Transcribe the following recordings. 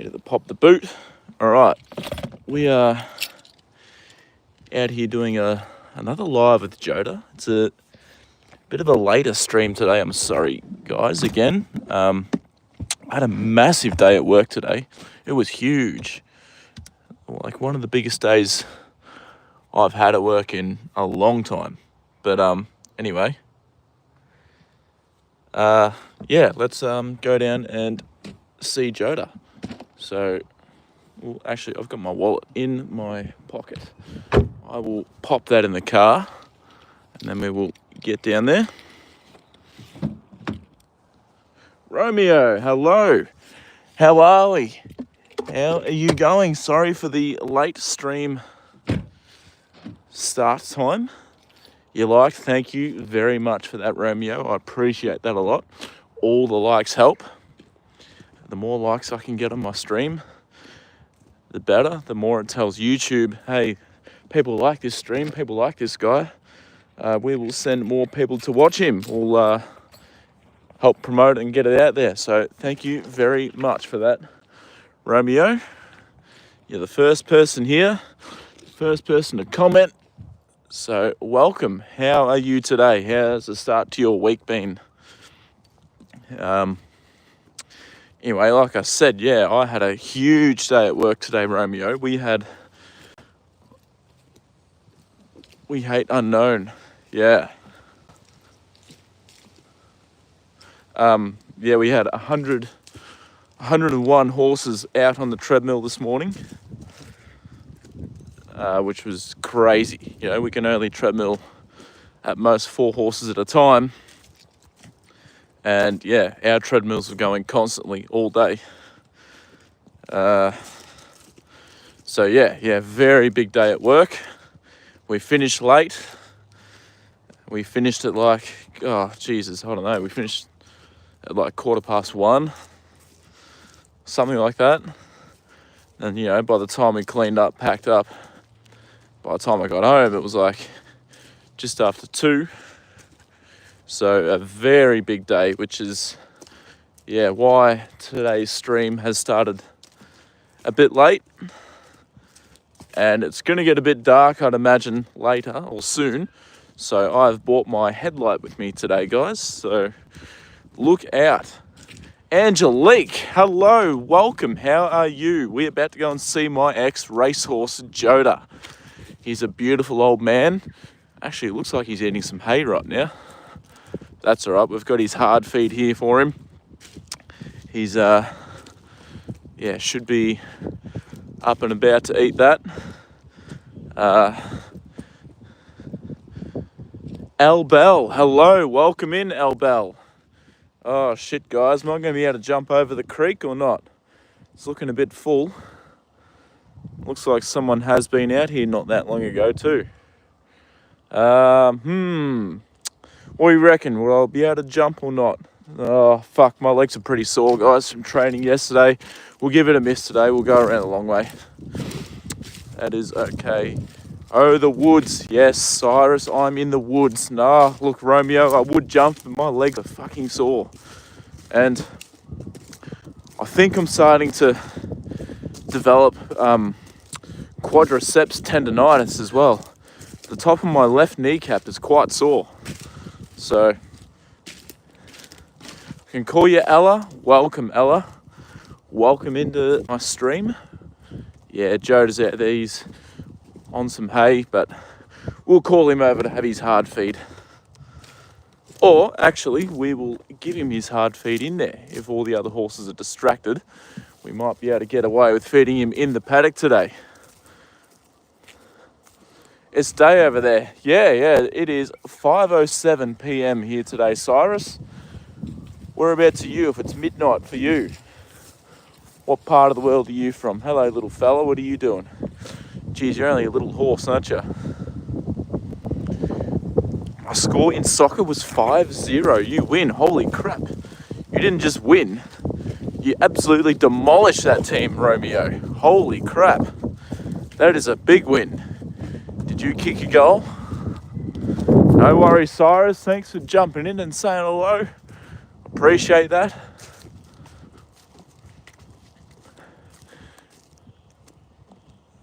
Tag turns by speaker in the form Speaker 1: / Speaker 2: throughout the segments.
Speaker 1: Needed to pop the boot. All right, we are out here doing another live with Joda. It's a bit of a later stream today. I'm sorry, guys. Again, I had a massive day at work today. It was huge, like one of the biggest days I've had at work in a long time. But anyway, yeah, let's go down and see Joda. So, well, actually, I've got my wallet in my pocket. I will pop that in the car, and then we will get down there. Romeo, hello. How are we? How are you going? Sorry for the late stream start time. Thank you very much for that, Romeo. I appreciate that a lot. All the likes help. The more likes I can get on my stream, the better. The more it tells YouTube, hey, people like this stream, people like this guy. We will send more people to watch him. We'll help promote and get it out there. So thank you very much for that, Romeo. You're the first person here, first person to comment. So welcome. How are you today? How's the start to your week been? Anyway, like I said, yeah, I had a huge day at work today, Romeo. We hate unknown. Yeah. Yeah, we had 101 horses out on the treadmill this morning, which was crazy. You know, we can only treadmill at most 4 horses at a time. And yeah, our treadmills were going constantly all day. So yeah, very big day at work. We finished late. We finished at like, oh Jesus, I don't know. We finished at like 1:15, something like that. And you know, by the time we cleaned up, packed up, by the time I got home, it was like just after 2. So a very big day, which is, yeah, why today's stream has started a bit late. And it's going to get a bit dark, I'd imagine, later or soon. So I've brought my headlight with me today, guys. So look out. Angelique, hello, welcome. How are you? We're about to go and see my ex-racehorse Joda. He's a beautiful old man. Actually, it looks like he's eating some hay right now. That's all right. We've got his hard feed here for him. He's, yeah, should be up and about to eat that. Al Bell, hello. Welcome in, Al Bell. Oh, shit, guys. Am I going to be able to jump over the creek or not? It's looking a bit full. Looks like someone has been out here not that long ago, too. What do you reckon? Will I be able to jump or not? Oh, fuck. My legs are pretty sore, guys, from training yesterday. We'll give it a miss today. We'll go around the long way. That is okay. Oh, the woods. Yes, Cyrus, I'm in the woods. Nah, look, Romeo, I would jump, but my legs are fucking sore. And I think I'm starting to develop quadriceps tendonitis as well. The top of my left kneecap is quite sore. So, I can call you Ella. Welcome, Ella. Welcome into my stream. Yeah, Joda's out there. He's on some hay, but we'll call him over to have his hard feed. Or, actually, we will give him his hard feed in there. If all the other horses are distracted, we might be able to get away with feeding him in the paddock today. It's day over there. Yeah, it is 5:07 p.m. here today, Cyrus. Whereabouts are you if it's midnight for you? What part of the world are you from? Hello, little fella, what are you doing? Geez, you're only a little horse, aren't you? My score in soccer was 5-0. You win. Holy crap. You didn't just win. You absolutely demolished that team, Romeo. Holy crap. That is a big win. Did you kick a goal? No worries, Cyrus. Thanks for jumping in and saying hello. Appreciate that.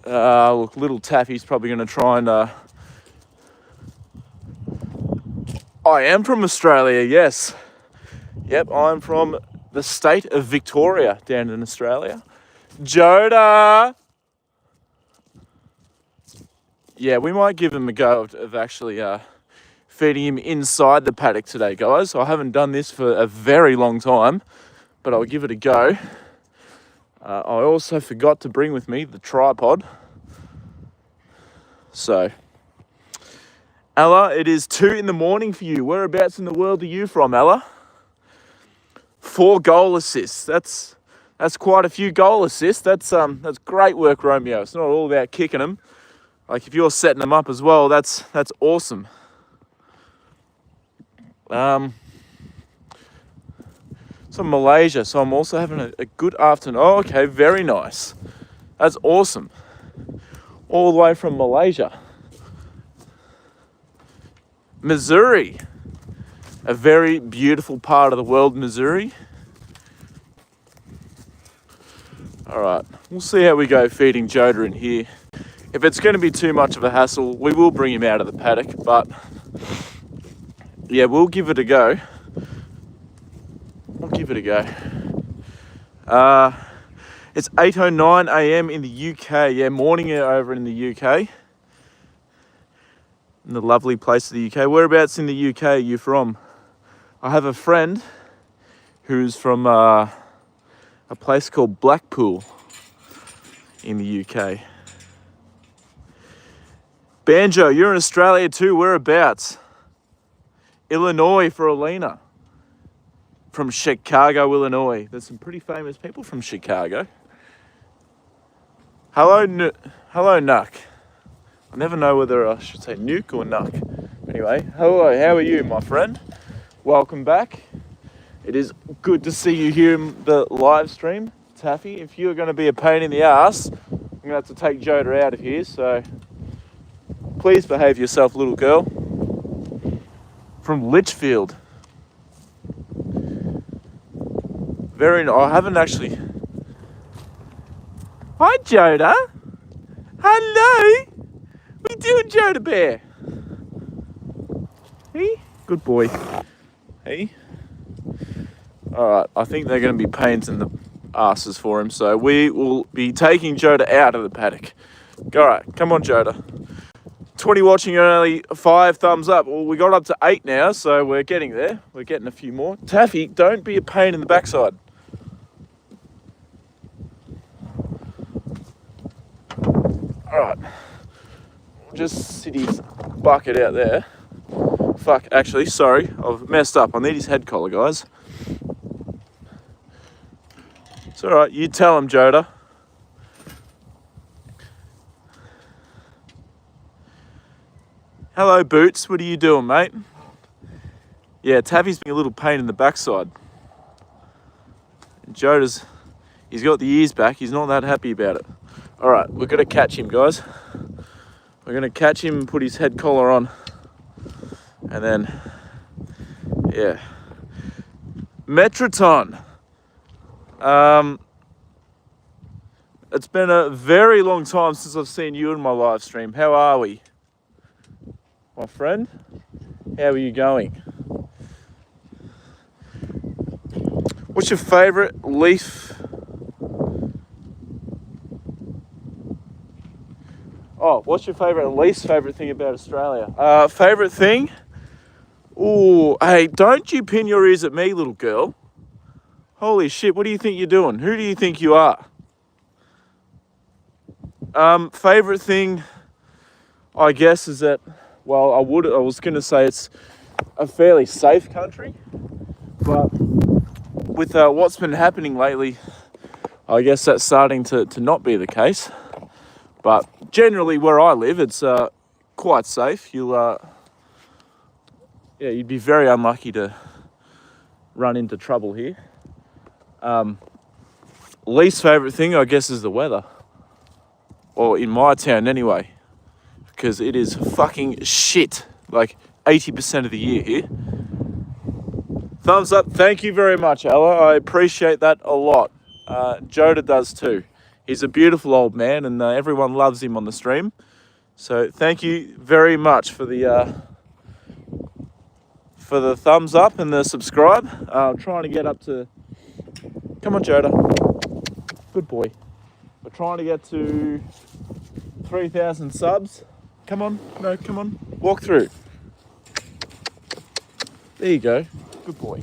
Speaker 1: Look, little Taffy's probably going to try and... I am from Australia, yes. Yep, I'm from the state of Victoria down in Australia. Joda! Yeah, we might give him a go of actually feeding him inside the paddock today, guys. I haven't done this for a very long time, but I'll give it a go. I also forgot to bring with me the tripod. So, Ella, it is 2 in the morning for you. Whereabouts in the world are you from, Ella? 4 goal assists. That's quite a few goal assists. That's great work, Romeo. It's not all about kicking them. Like, if you're setting them up as well, that's awesome. So Malaysia. So I'm also having a good afternoon. Oh, okay, very nice. That's awesome. All the way from Malaysia. Missouri. A very beautiful part of the world, Missouri. All right, we'll see how we go feeding Joda in here. If it's going to be too much of a hassle, we will bring him out of the paddock, but yeah, we'll give it a go. It's 8:09 a.m. in the UK. Yeah, morning over in the UK. In the lovely place of the UK. Whereabouts in the UK are you from? I have a friend who's from a place called Blackpool in the UK. Banjo, you're in Australia too. Whereabouts? Illinois for Alina. From Chicago, Illinois. There's some pretty famous people from Chicago. Hello, Nuck. I never know whether I should say Nuke or Nuck. Anyway, hello, how are you, my friend? Welcome back. It is good to see you here in the live stream. Taffy, if you're going to be a pain in the ass, I'm going to have to take Joda out of here, so please behave yourself, little girl. From Litchfield. I haven't actually... Hi, Joda. Hello. What are you doing, Joda Bear? Hey? Good boy. Hey? Alright, I think they're going to be pains in the asses for him, so we will be taking Joda out of the paddock. Alright, come on, Joda. 20 watching and only 5 thumbs up. Well, we got up to 8 now, so we're getting there. We're getting a few more. Taffy, don't be a pain in the backside. Alright. We'll just sit his bucket out there. Fuck, actually, sorry. I've messed up. I need his head collar, guys. It's alright. You tell him, Joda. Hello, Boots. What are you doing, mate? Yeah, Taffy's being a little pain in the backside. And he's got the ears back. He's not that happy about it. All right, we're going to catch him, guys. We're going to catch him and put his head collar on. And then, yeah. Metroton. It's been a very long time since I've seen you in my live stream. How are we? My friend, how are you going? What's your favourite leaf? Oh, what's your favourite and least favourite thing about Australia? Favourite thing? Ooh, hey, don't you pin your ears at me, little girl. Holy shit, what do you think you're doing? Who do you think you are? Favourite thing, I guess, is that, well, I was going to say it's a fairly safe country, but with what's been happening lately, I guess that's starting to not be the case. But generally where I live, it's quite safe. You'd be very unlucky to run into trouble here. Least favourite thing, I guess, is the weather. Or in my town anyway. Because it is fucking shit. Like 80% of the year here. Thumbs up. Thank you very much, Ella. I appreciate that a lot. Joda does too. He's a beautiful old man, and everyone loves him on the stream. So thank you very much for the thumbs up and the subscribe. I'm trying to get up to... Come on, Joda. Good boy. We're trying to get to 3,000 subs. Come on. No, come on. Walk through. There you go. Good boy.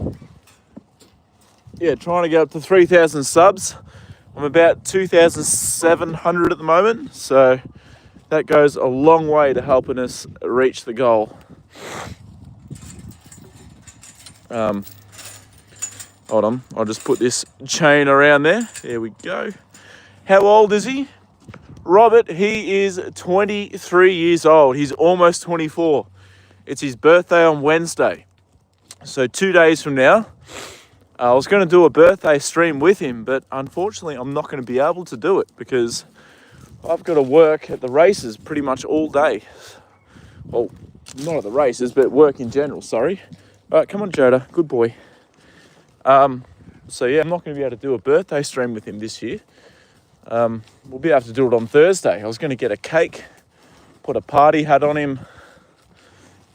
Speaker 1: Yeah, trying to get up to 3,000 subs. I'm about 2,700 at the moment, so that goes a long way to helping us reach the goal. Hold on, I'll just put this chain around there. There we go. How old is he? Robert, he is 23 years old. He's almost 24. It's his birthday on Wednesday. So 2 days from now, I was going to do a birthday stream with him, but unfortunately I'm not going to be able to do it because I've got to work at the races pretty much all day. Well, not at the races, but work in general, sorry. All right, come on, Joda. Good boy. So yeah, I'm not going to be able to do a birthday stream with him this year. We'll be able to do it on Thursday. I was going to get a cake, put a party hat on him,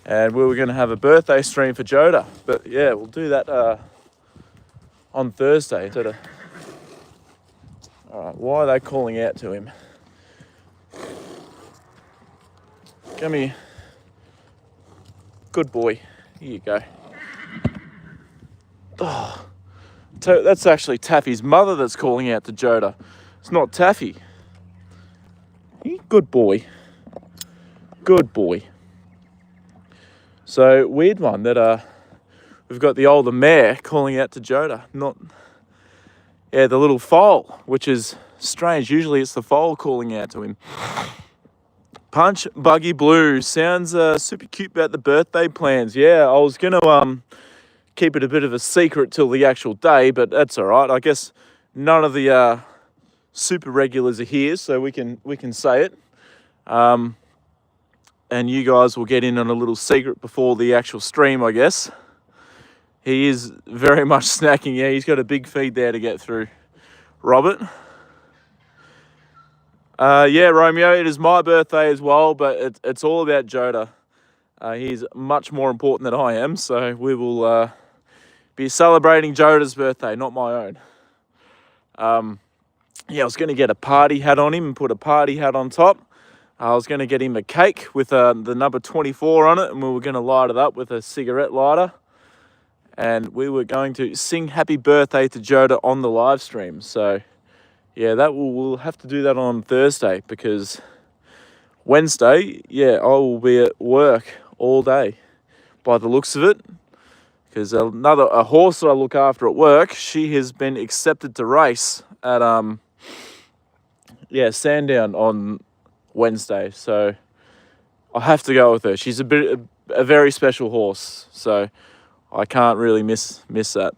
Speaker 1: and we were going to have a birthday stream for Joda. But yeah, we'll do that on Thursday instead of... All right, why are they calling out to him? Come here. Good boy. Here you go. Oh, that's actually Taffy's mother that's calling out to Joda. It's not Taffy. Good boy. Good boy. So, weird one that we've got the older mare calling out to Joda, not... Yeah, the little foal, which is strange. Usually it's the foal calling out to him. Punch Buggy Blue. Sounds super cute about the birthday plans. Yeah, I was going to keep it a bit of a secret till the actual day, but that's all right. I guess none of the super regulars are here, so we can say it. And you guys will get in on a little secret before the actual stream, I guess. He is very much snacking. Yeah, he's got a big feed there to get through. Robert. Yeah, Romeo, it is my birthday as well, but it's all about Joda. He's much more important than I am, so we will be celebrating Joda's birthday, not my own. Yeah, I was going to get a party hat on him and put a party hat on top. I was going to get him a cake with the number 24 on it, and we were going to light it up with a cigarette lighter. And we were going to sing happy birthday to Joda on the live stream. So, yeah, we'll have to do that on Thursday because Wednesday, yeah, I will be at work all day by the looks of it. Because a horse that I look after at work, she has been accepted to race at Sandown on Wednesday. So I have to go with her. She's a very special horse. So I can't really miss that.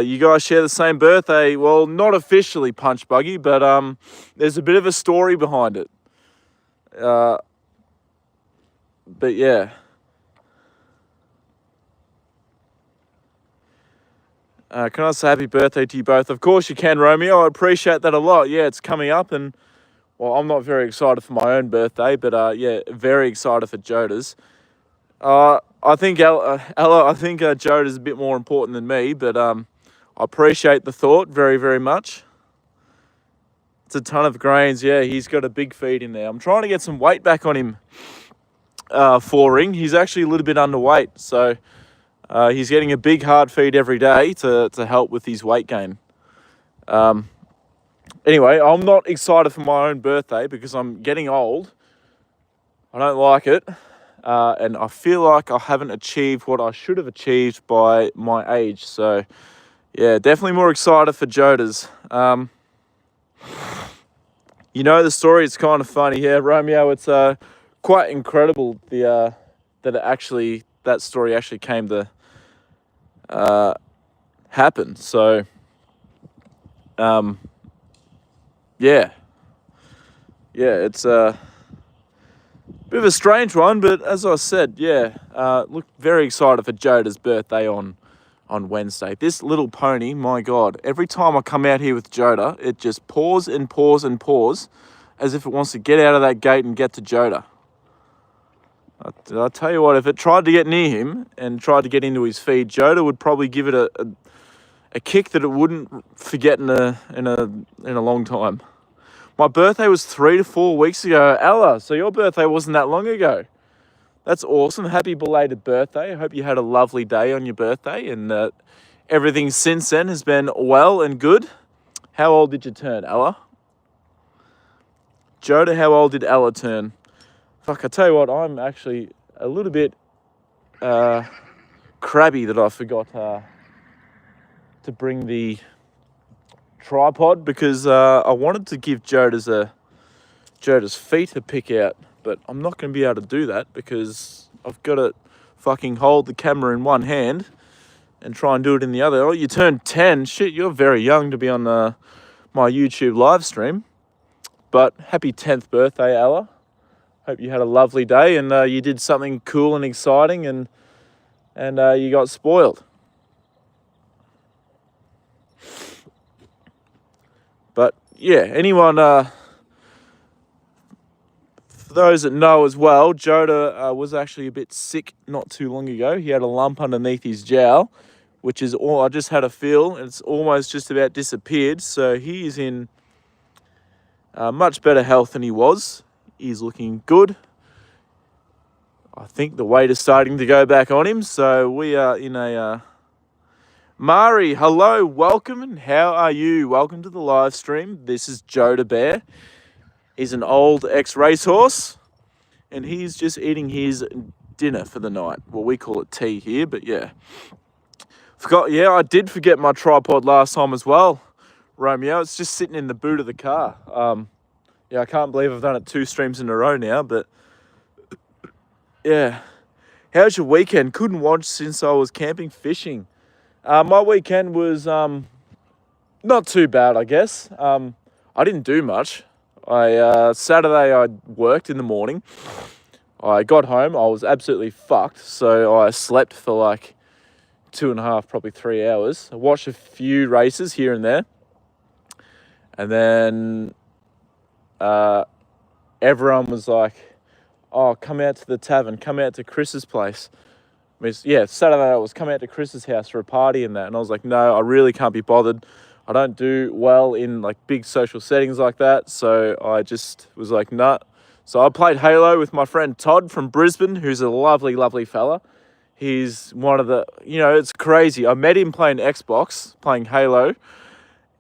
Speaker 1: You guys share the same birthday. Well, not officially, Punch Buggy, but there's a bit of a story behind it. But yeah. Can I say happy birthday to you both? Of course you can, Romeo. I appreciate that a lot. Yeah, it's coming up, and well, I'm not very excited for my own birthday, but yeah, very excited for Joda's. I think Ella, I think Joda's a bit more important than me, but I appreciate the thought very, very much. It's a ton of grains. Yeah, he's got a big feed in there. I'm trying to get some weight back on him for ring. He's actually a little bit underweight, so he's getting a big hard feed every day to help with his weight gain. Anyway, I'm not excited for my own birthday because I'm getting old. I don't like it. And I feel like I haven't achieved what I should have achieved by my age. So, yeah, definitely more excited for Joda's. You know the story, it's kind of funny. Yeah, Romeo, it's quite incredible that story actually came to happen. So, yeah, it's bit of a strange one, but as I said, yeah, look very excited for Joda's birthday on on Wednesday. This little pony, my God, every time I come out here with Joda, it just paws and paws and paws as if it wants to get out of that gate and get to Joda. I'll tell you what, if it tried to get near him and tried to get into his feed, Joda would probably give it a kick that it wouldn't forget in a long time. My birthday was 3 to 4 weeks ago. Ella, so your birthday wasn't that long ago. That's awesome. Happy belated birthday. I hope you had a lovely day on your birthday and everything since then has been well and good. How old did you turn, Ella? Joda, how old did Ella turn? Fuck, I tell you what, I'm actually a little bit crabby that I forgot to bring the tripod because I wanted to give Joda's feet a pick out, but I'm not going to be able to do that because I've got to fucking hold the camera in one hand and try and do it in the other. Oh, you turned 10. Shit, you're very young to be on my YouTube live stream. But happy 10th birthday, Ella. Hope you had a lovely day and you did something cool and exciting and you got spoiled. But yeah, anyone, for those that know as well, Joda was actually a bit sick not too long ago. He had a lump underneath his jowl, which is all, I just had a feel, and it's almost just about disappeared. So he is in much better health than he was. He's looking good. I think the weight is starting to go back on him. So we are in a... Mari, hello, welcome, and how are you? Welcome to the live stream. This is Joda Bear. He's an old ex-racehorse, and he's just eating his dinner for the night. Well, we call it tea here, but yeah. I did forget my tripod last time as well, Romeo. It's just sitting in the boot of the car. Yeah, I can't believe I've done it 2 streams in a row now, but yeah. How's your weekend? Couldn't watch since I was camping fishing. My weekend was not too bad, I guess. I didn't do much. Saturday I worked in the morning. I got home, I was absolutely fucked, so I slept for like 2.5, probably 3 hours. I watched a few races here and there. And then everyone was like, oh, come out to the tavern, come out to Chris's place. Saturday I was coming out to Chris's house for a party and that. And I was like, no, I really can't be bothered. I don't do well in like big social settings like that. So I just was like, nah. So I played Halo with my friend Todd from Brisbane, who's a lovely, lovely fella. He's one of the, it's crazy. I met him playing Xbox, playing Halo.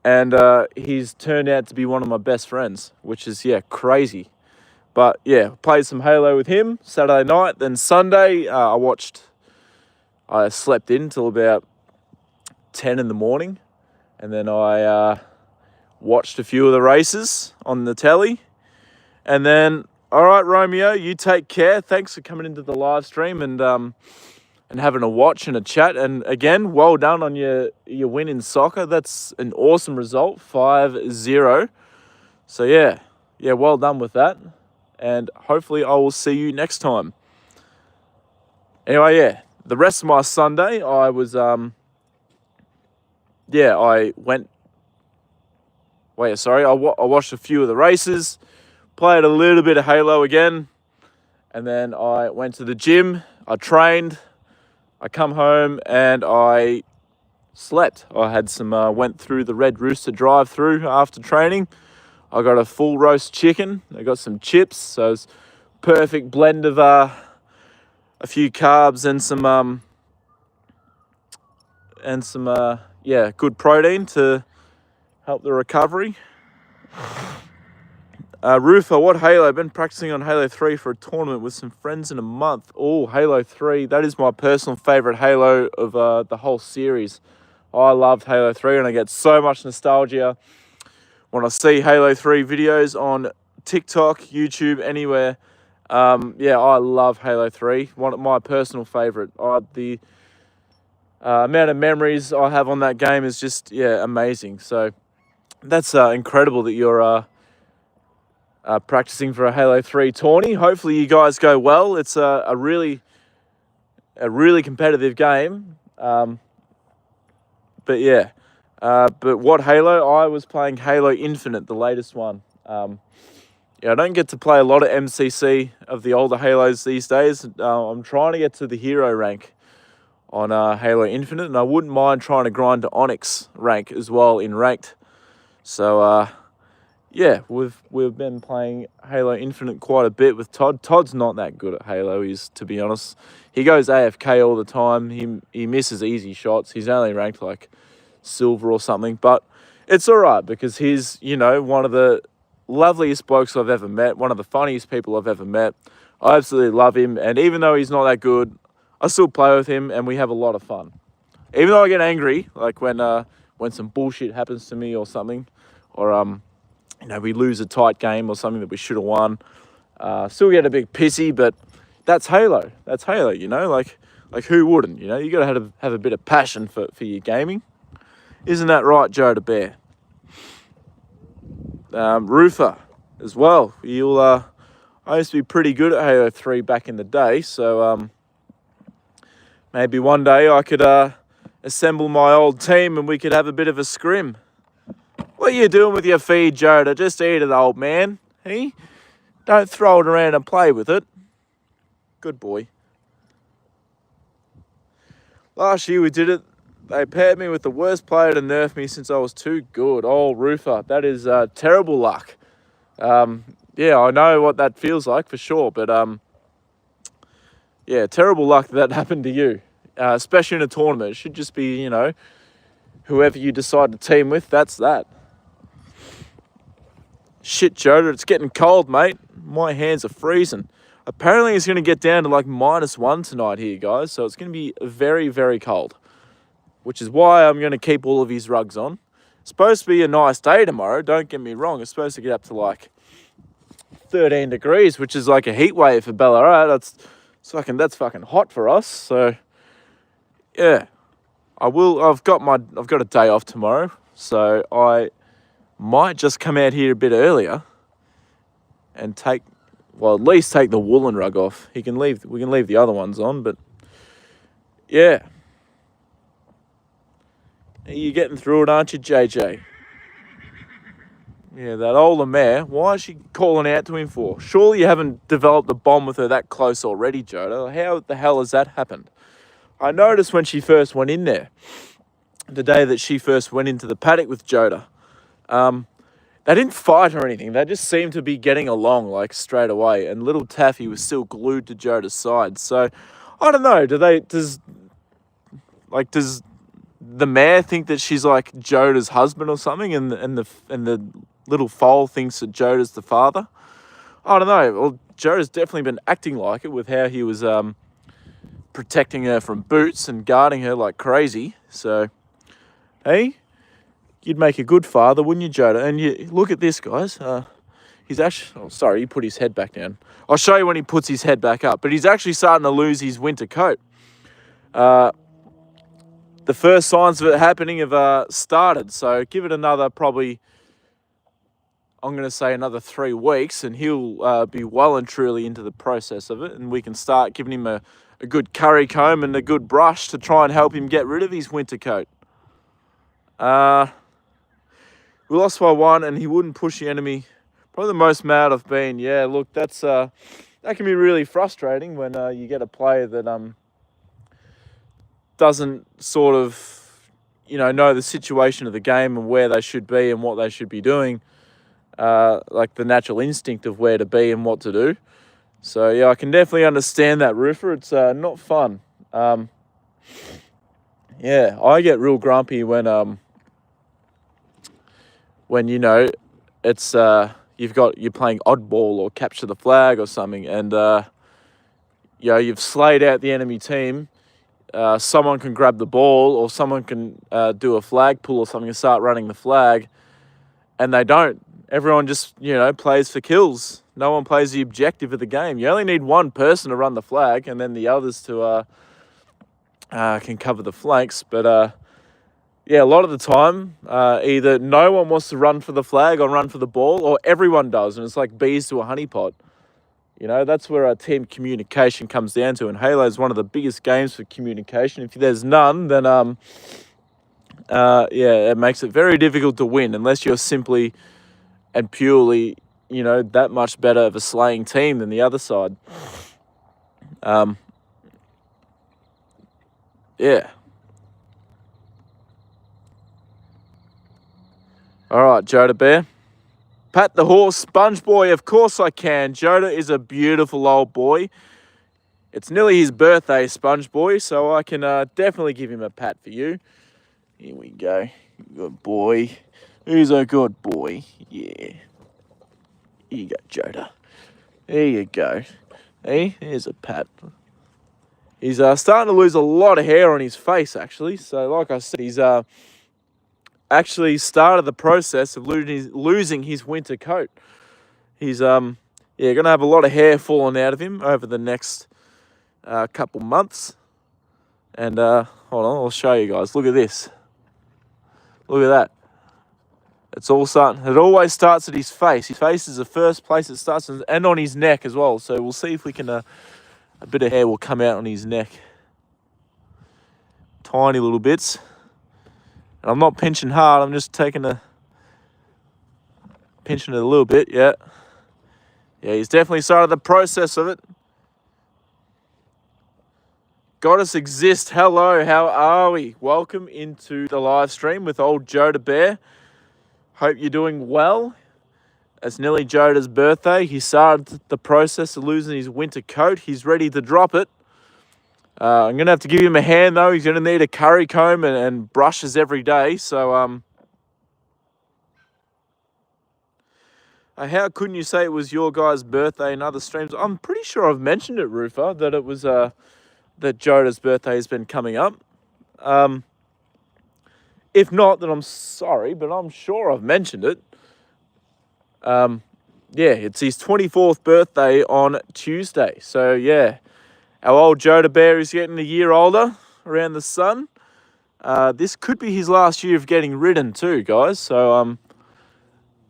Speaker 1: And he's turned out to be one of my best friends, which is, crazy. But, played some Halo with him Saturday night. Then Sunday, I slept in till about 10 in the morning. And then I watched a few of the races on the telly. And then, all right, Romeo, you take care. Thanks for coming into the live stream and having a watch and a chat. And again, well done on your win in soccer. That's an awesome result, 5-0. So yeah, well done with that. And hopefully I will see you next time. Anyway, the rest of my Sunday, I was, I watched a few of the races, played a little bit of Halo again, and then I went to the gym, I trained, I come home and I slept. I had went through the Red Rooster drive-through after training. I got a full roast chicken. I got some chips. So it's perfect blend of a few carbs and some good protein to help the recovery. Rufo, what Halo? I've been practicing on Halo 3 for a tournament with some friends in a month. Oh, Halo 3. That is my personal favourite Halo of the whole series. I loved Halo 3 and I get so much nostalgia when I see Halo 3 videos on TikTok, YouTube, anywhere. I love Halo 3. One of my personal favourite. The amount of memories I have on that game is just, amazing. So that's incredible that you're practicing for a Halo 3 tourney. Hopefully you guys go well. It's a really competitive game. But yeah. But what Halo? I was playing Halo Infinite, the latest one. Yeah, I don't get to play a lot of MCC of the older Halos these days. I'm trying to get to the hero rank on Halo Infinite, and I wouldn't mind trying to grind to Onyx rank as well in ranked. So yeah, we've been playing Halo Infinite quite a bit with Todd. Todd's not that good at Halo, to be honest. He goes AFK all the time. He misses easy shots. He's only ranked like silver or something, but it's all right because he's, one of the loveliest blokes I've ever met, one of the funniest people I've ever met. I absolutely love him, and even though he's not that good, I still play with him and we have a lot of fun. Even though I get angry, like when some bullshit happens to me or something, or we lose a tight game or something that we should have won, still get a bit pissy, but that's Halo. That's Halo, like who wouldn't, You got to have a bit of passion for your gaming. Isn't that right, Joda Bear? Roofer as well. I used to be pretty good at Halo 3 back in the day, so maybe one day I could assemble my old team and we could have a bit of a scrim. What are you doing with your feed, Joda? Just eat it, old man. Hey? Don't throw it around and play with it. Good boy. Last year we did it. They paired me with the worst player to nerf me since I was too good. Oh, Roofer, that is terrible luck. Yeah, I know what that feels like for sure, but yeah, terrible luck that happened to you, especially in a tournament. It should just be, whoever you decide to team with, that's that. Shit, Joda, it's getting cold, mate. My hands are freezing. Apparently it's going to get down to like -1 tonight here, guys, so it's going to be very, very cold, which is why I'm going to keep all of his rugs on. It's supposed to be a nice day tomorrow, don't get me wrong. It's supposed to get up to like 13 degrees, which is like a heat wave for Ballarat. That's fucking hot for us. So yeah, I've got a day off tomorrow, so I might just come out here a bit earlier and at least take the woolen rug off. We can leave the other ones on, but yeah. You're getting through it, aren't you, JJ? Yeah, that older mare, why is she calling out to him for? Surely you haven't developed a bond with her that close already, Joda. How the hell has that happened? I noticed when she first went in there, the day that she first went into the paddock with Joda, they didn't fight or anything. They just seemed to be getting along, like, straight away. And little Taffy was still glued to Joda's side. So, I don't know. Does the mare think that she's like Joda's husband or something, and the little foal thinks that Joda's the father? I don't know. Well, Joda's definitely been acting like it with how he was protecting her from boots and guarding her like crazy. So, hey, you'd make a good father, wouldn't you, Joda? And you look at this, guys. He's actually... Oh, sorry, he put his head back down. I'll show you when he puts his head back up. But he's actually starting to lose his winter coat. The first signs of it happening have started. So give it another probably... I'm going to say another 3 weeks, and he'll be well and truly into the process of it. And we can start giving him a good curry comb and a good brush to try and help him get rid of his winter coat. We lost by 1, and he wouldn't push the enemy. Probably the most mad I've been. Yeah, look, that can be really frustrating when you get a player that doesn't sort of, know the situation of the game and where they should be and what they should be doing. Like the natural instinct of where to be and what to do. So yeah, I can definitely understand that, Roofer. It's not fun. Yeah, I get real grumpy when it's you're playing oddball or capture the flag or something, and you've slayed out the enemy team. Someone can grab the ball, or someone can do a flag pull or something and start running the flag, and they don't. Everyone just plays for kills. No one plays the objective of the game. You only need one person to run the flag, and then the others to can cover the flanks. But yeah, a lot of the time, either no one wants to run for the flag or run for the ball, or everyone does, and it's like bees to a honeypot. That's where our team communication comes down to, and Halo is one of the biggest games for communication. If there's none, then yeah, it makes it very difficult to win unless you're simply and purely, you know, that much better of a slaying team than the other side. Yeah. All right, Joda Bear. Pat the horse, Sponge Boy, of course I can. Joda is a beautiful old boy. It's nearly his birthday, Sponge Boy, so I can definitely give him a pat for you. Here we go. Good boy. Who's a good boy? Yeah. Here you go, Joda. There you go. Hey, here's a pat. He's starting to lose a lot of hair on his face, actually. So, like I said, he's actually started the process of losing his winter coat. He's going to have a lot of hair falling out of him over the next couple months. And hold on, I'll show you guys. Look at this. Look at that. It's all starting. It always starts at his face. His face is the first place it starts, and on his neck as well. So we'll see if we can. A bit of hair will come out on his neck. Tiny little bits. And I'm not pinching hard. I'm just pinching it a little bit. Yeah. Yeah, he's definitely started the process of it. Goddess Exist. Hello, how are we? Welcome into the live stream with old Joda Bear. Hope you're doing well. It's nearly Joda's birthday. He started the process of losing his winter coat. He's ready to drop it. I'm going to have to give him a hand, though. He's going to need a curry comb and brushes every day. So, how couldn't you say it was your guy's birthday in other streams? I'm pretty sure I've mentioned it, Rufa, that it was that Joda's birthday has been coming up. If not, then I'm sorry, but I'm sure I've mentioned it. Yeah, it's his 24th birthday on Tuesday. So, yeah, our old Joda Bear is getting a year older around the sun. This could be his last year of getting ridden too, guys. So,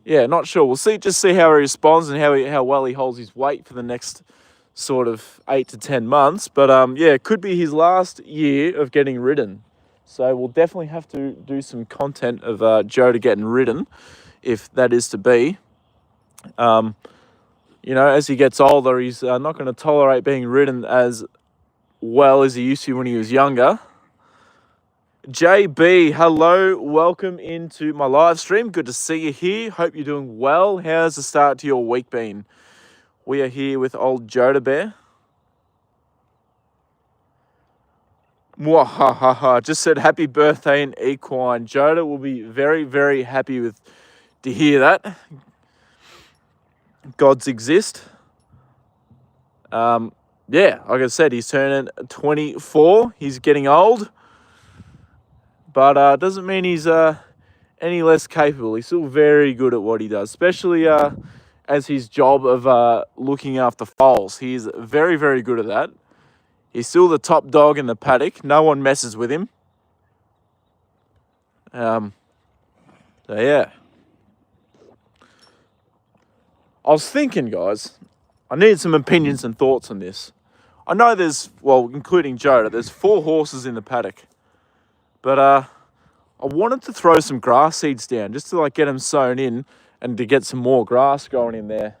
Speaker 1: yeah, not sure. We'll see. Just see how he responds and how well he holds his weight for the next sort of 8 to 10 months. But, yeah, it could be his last year of getting ridden. So we'll definitely have to do some content of Joda getting ridden, if that is to be. You know, as he gets older, he's not going to tolerate being ridden as well as he used to when he was younger. JB, hello. Welcome into my live stream. Good to see you here. Hope you're doing well. How's the start to your week been? We are here with old Joda Bear. Mwahaha. Just said happy birthday in equine. Joda will be very, very happy to hear that. Gods exist. Yeah, like I said, he's turning 24. He's getting old. But doesn't mean he's any less capable. He's still very good at what he does, especially as his job of looking after foals. He's very, very good at that. He's still the top dog in the paddock. No one messes with him. So, yeah. I was thinking, guys, I needed some opinions and thoughts on this. I know there's, well, including Joda, there's 4 horses in the paddock. But I wanted to throw some grass seeds down just to, like, get them sown in and to get some more grass going in there.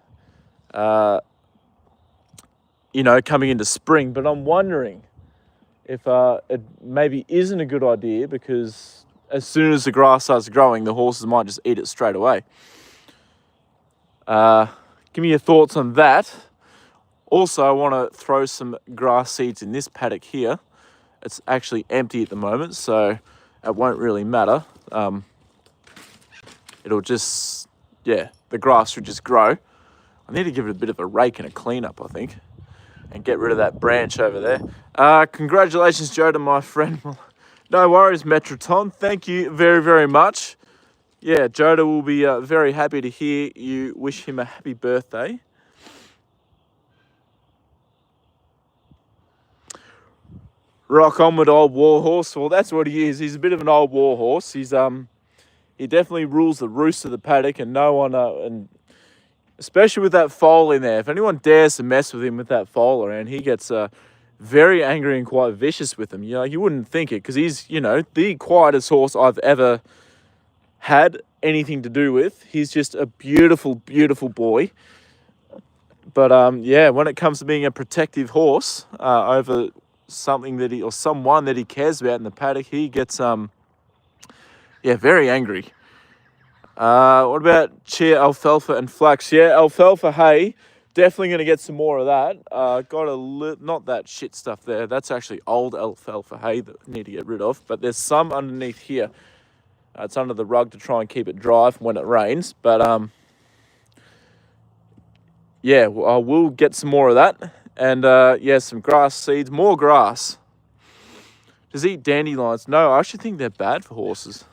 Speaker 1: You know, coming into spring, but I'm wondering if it maybe isn't a good idea because as soon as the grass starts growing, the horses might just eat it straight away. Give me your thoughts on that. Also, I want to throw some grass seeds in this paddock here. It's actually empty at the moment, so it won't really matter. It'll just, yeah, the grass should just grow. I need to give it a bit of a rake and a clean up, I think. And get rid of that branch over there. Congratulations, Joda, my friend. No worries, Metroton. Thank you very, very much. Yeah, Joda will be very happy to hear you wish him a happy birthday. Rock on with old Warhorse. Well, that's what he is. He's a bit of an old Warhorse. He's he definitely rules the roost of the paddock, and no one and especially with that foal in there. If anyone dares to mess with him with that foal around, he gets very angry and quite vicious with him. You know, you wouldn't think it because he's, you know, the quietest horse I've ever had anything to do with. He's just a beautiful, beautiful boy. But yeah, when it comes to being a protective horse over something that he or someone that he cares about in the paddock, he gets yeah, very angry. What about chia, alfalfa, and flax? Yeah, alfalfa hay. Definitely going to get some more of that. Not that shit stuff there. That's actually old alfalfa hay that I need to get rid of. But there's some underneath here. It's under the rug to try and keep it dry when it rains. But yeah, I will get some more of that. And yeah, some grass seeds, more grass. Does he eat dandelions? No, I actually think they're bad for horses.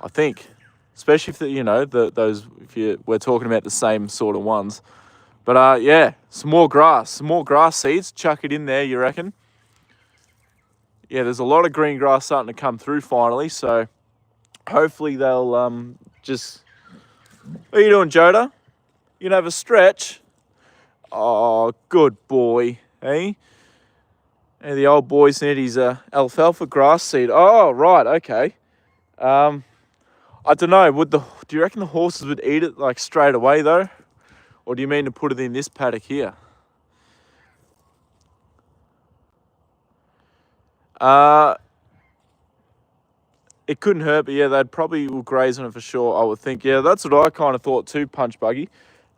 Speaker 1: I think, especially if you know those. We're talking about the same sort of ones. But yeah, some more grass seeds. Chuck it in there, you reckon? Yeah, there's a lot of green grass starting to come through finally. So hopefully they'll just. What are you doing, Joda? You gonna have a stretch? Oh, good boy, eh? And the old boy's need his alfalfa grass seed. Oh, right, okay. I don't know. Do you reckon the horses would eat it like straight away though, or do you mean to put it in this paddock here? It couldn't hurt, but yeah, they'd probably will graze on it for sure. I would think. Yeah, that's what I kind of thought too. Punch buggy.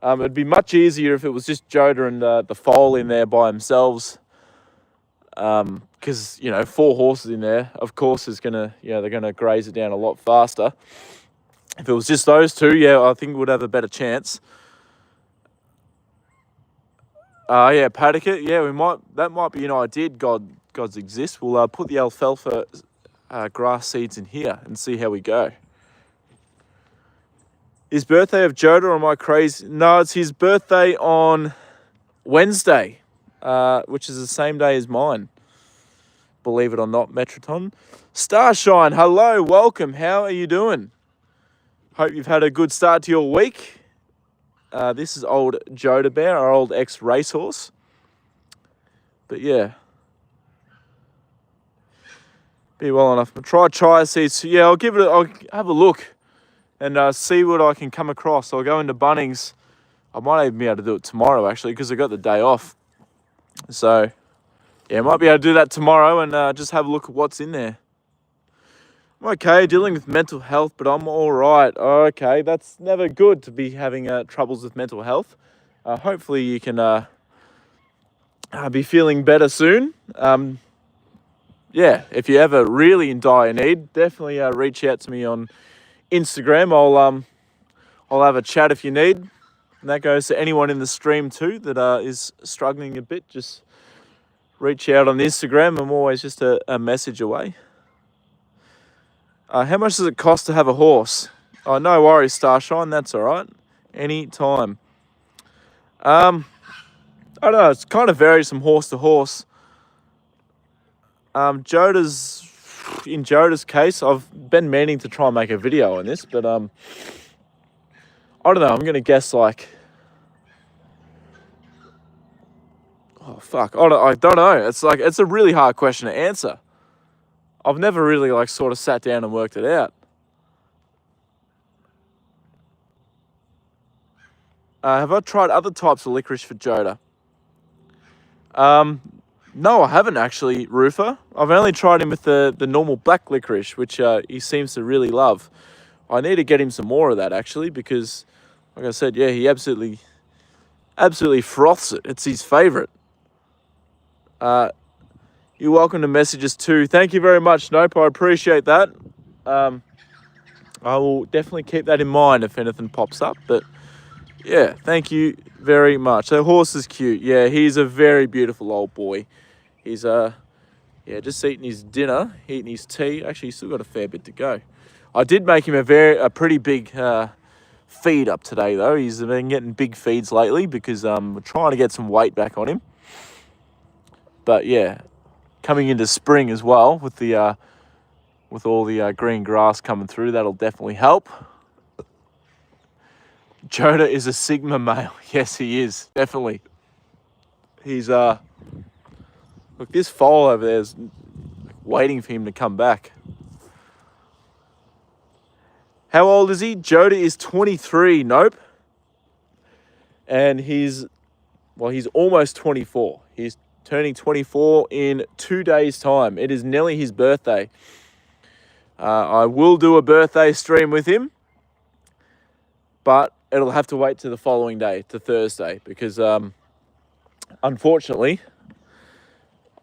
Speaker 1: It'd be much easier if it was just Joda and the foal in there by themselves. Because you know, 4 horses in there, of course, they're gonna graze it down a lot faster. If it was just those two, yeah, I think we'd have a better chance. Yeah, paddock it. Yeah, we might. That might be an idea. Gods exist. We'll put the alfalfa grass seeds in here and see how we go. His birthday of Joda, or am I crazy? No, it's his birthday on Wednesday, which is the same day as mine. Believe it or not, Metroton. Starshine, hello, welcome. How are you doing? Hope you've had a good start to your week. This is old Joda Bear, our old ex-racehorse. But yeah. Be well enough. I'll try chia seeds. Yeah, I'll have a look and see what I can come across. I'll go into Bunnings. I might even be able to do it tomorrow actually because I got the day off. So yeah, I might be able to do that tomorrow and just have a look at what's in there. I'm okay, dealing with mental health, but I'm all right. Okay, that's never good to be having troubles with mental health. Hopefully you can be feeling better soon. Yeah, if you're ever really in dire need, definitely reach out to me on Instagram. I'll have a chat if you need. And that goes to anyone in the stream too that is struggling a bit. Just reach out on Instagram. I'm always just a message away. How much does it cost to have a horse? Oh, no worries, Starshine. That's all right. Any time. I don't know. It's kind of varies from horse to horse. In Joda's case, I've been meaning to try and make a video on this, but I don't know. I'm gonna guess like, oh fuck, I don't know. It's a really hard question to answer. I've never really like sort of sat down and worked it out. Have I tried other types of licorice for Joda? No, I haven't actually, Rufa. I've only tried him with the normal black licorice, which he seems to really love. I need to get him some more of that actually, because, like I said, yeah, he absolutely froths it. It's his favourite. You're welcome to messages too. Thank you very much, Nope. I appreciate that. I will definitely keep that in mind if anything pops up. But yeah, thank you very much. The horse is cute. Yeah, he's a very beautiful old boy. He's yeah, just eating his dinner, eating his tea. Actually, he's still got a fair bit to go. I did make him a pretty big feed up today though. He's been getting big feeds lately because we're trying to get some weight back on him. But yeah, coming into spring as well with the with all the green grass coming through, that'll definitely help. Joda is a Sigma male. Yes, he is, definitely. He's look, this foal over there is waiting for him to come back. How old is he? Joda is 23. Nope. And he's almost 24. He's turning 24 in 2 days' time. It is nearly his birthday. I will do a birthday stream with him, but it'll have to wait to the following day, to Thursday, because unfortunately,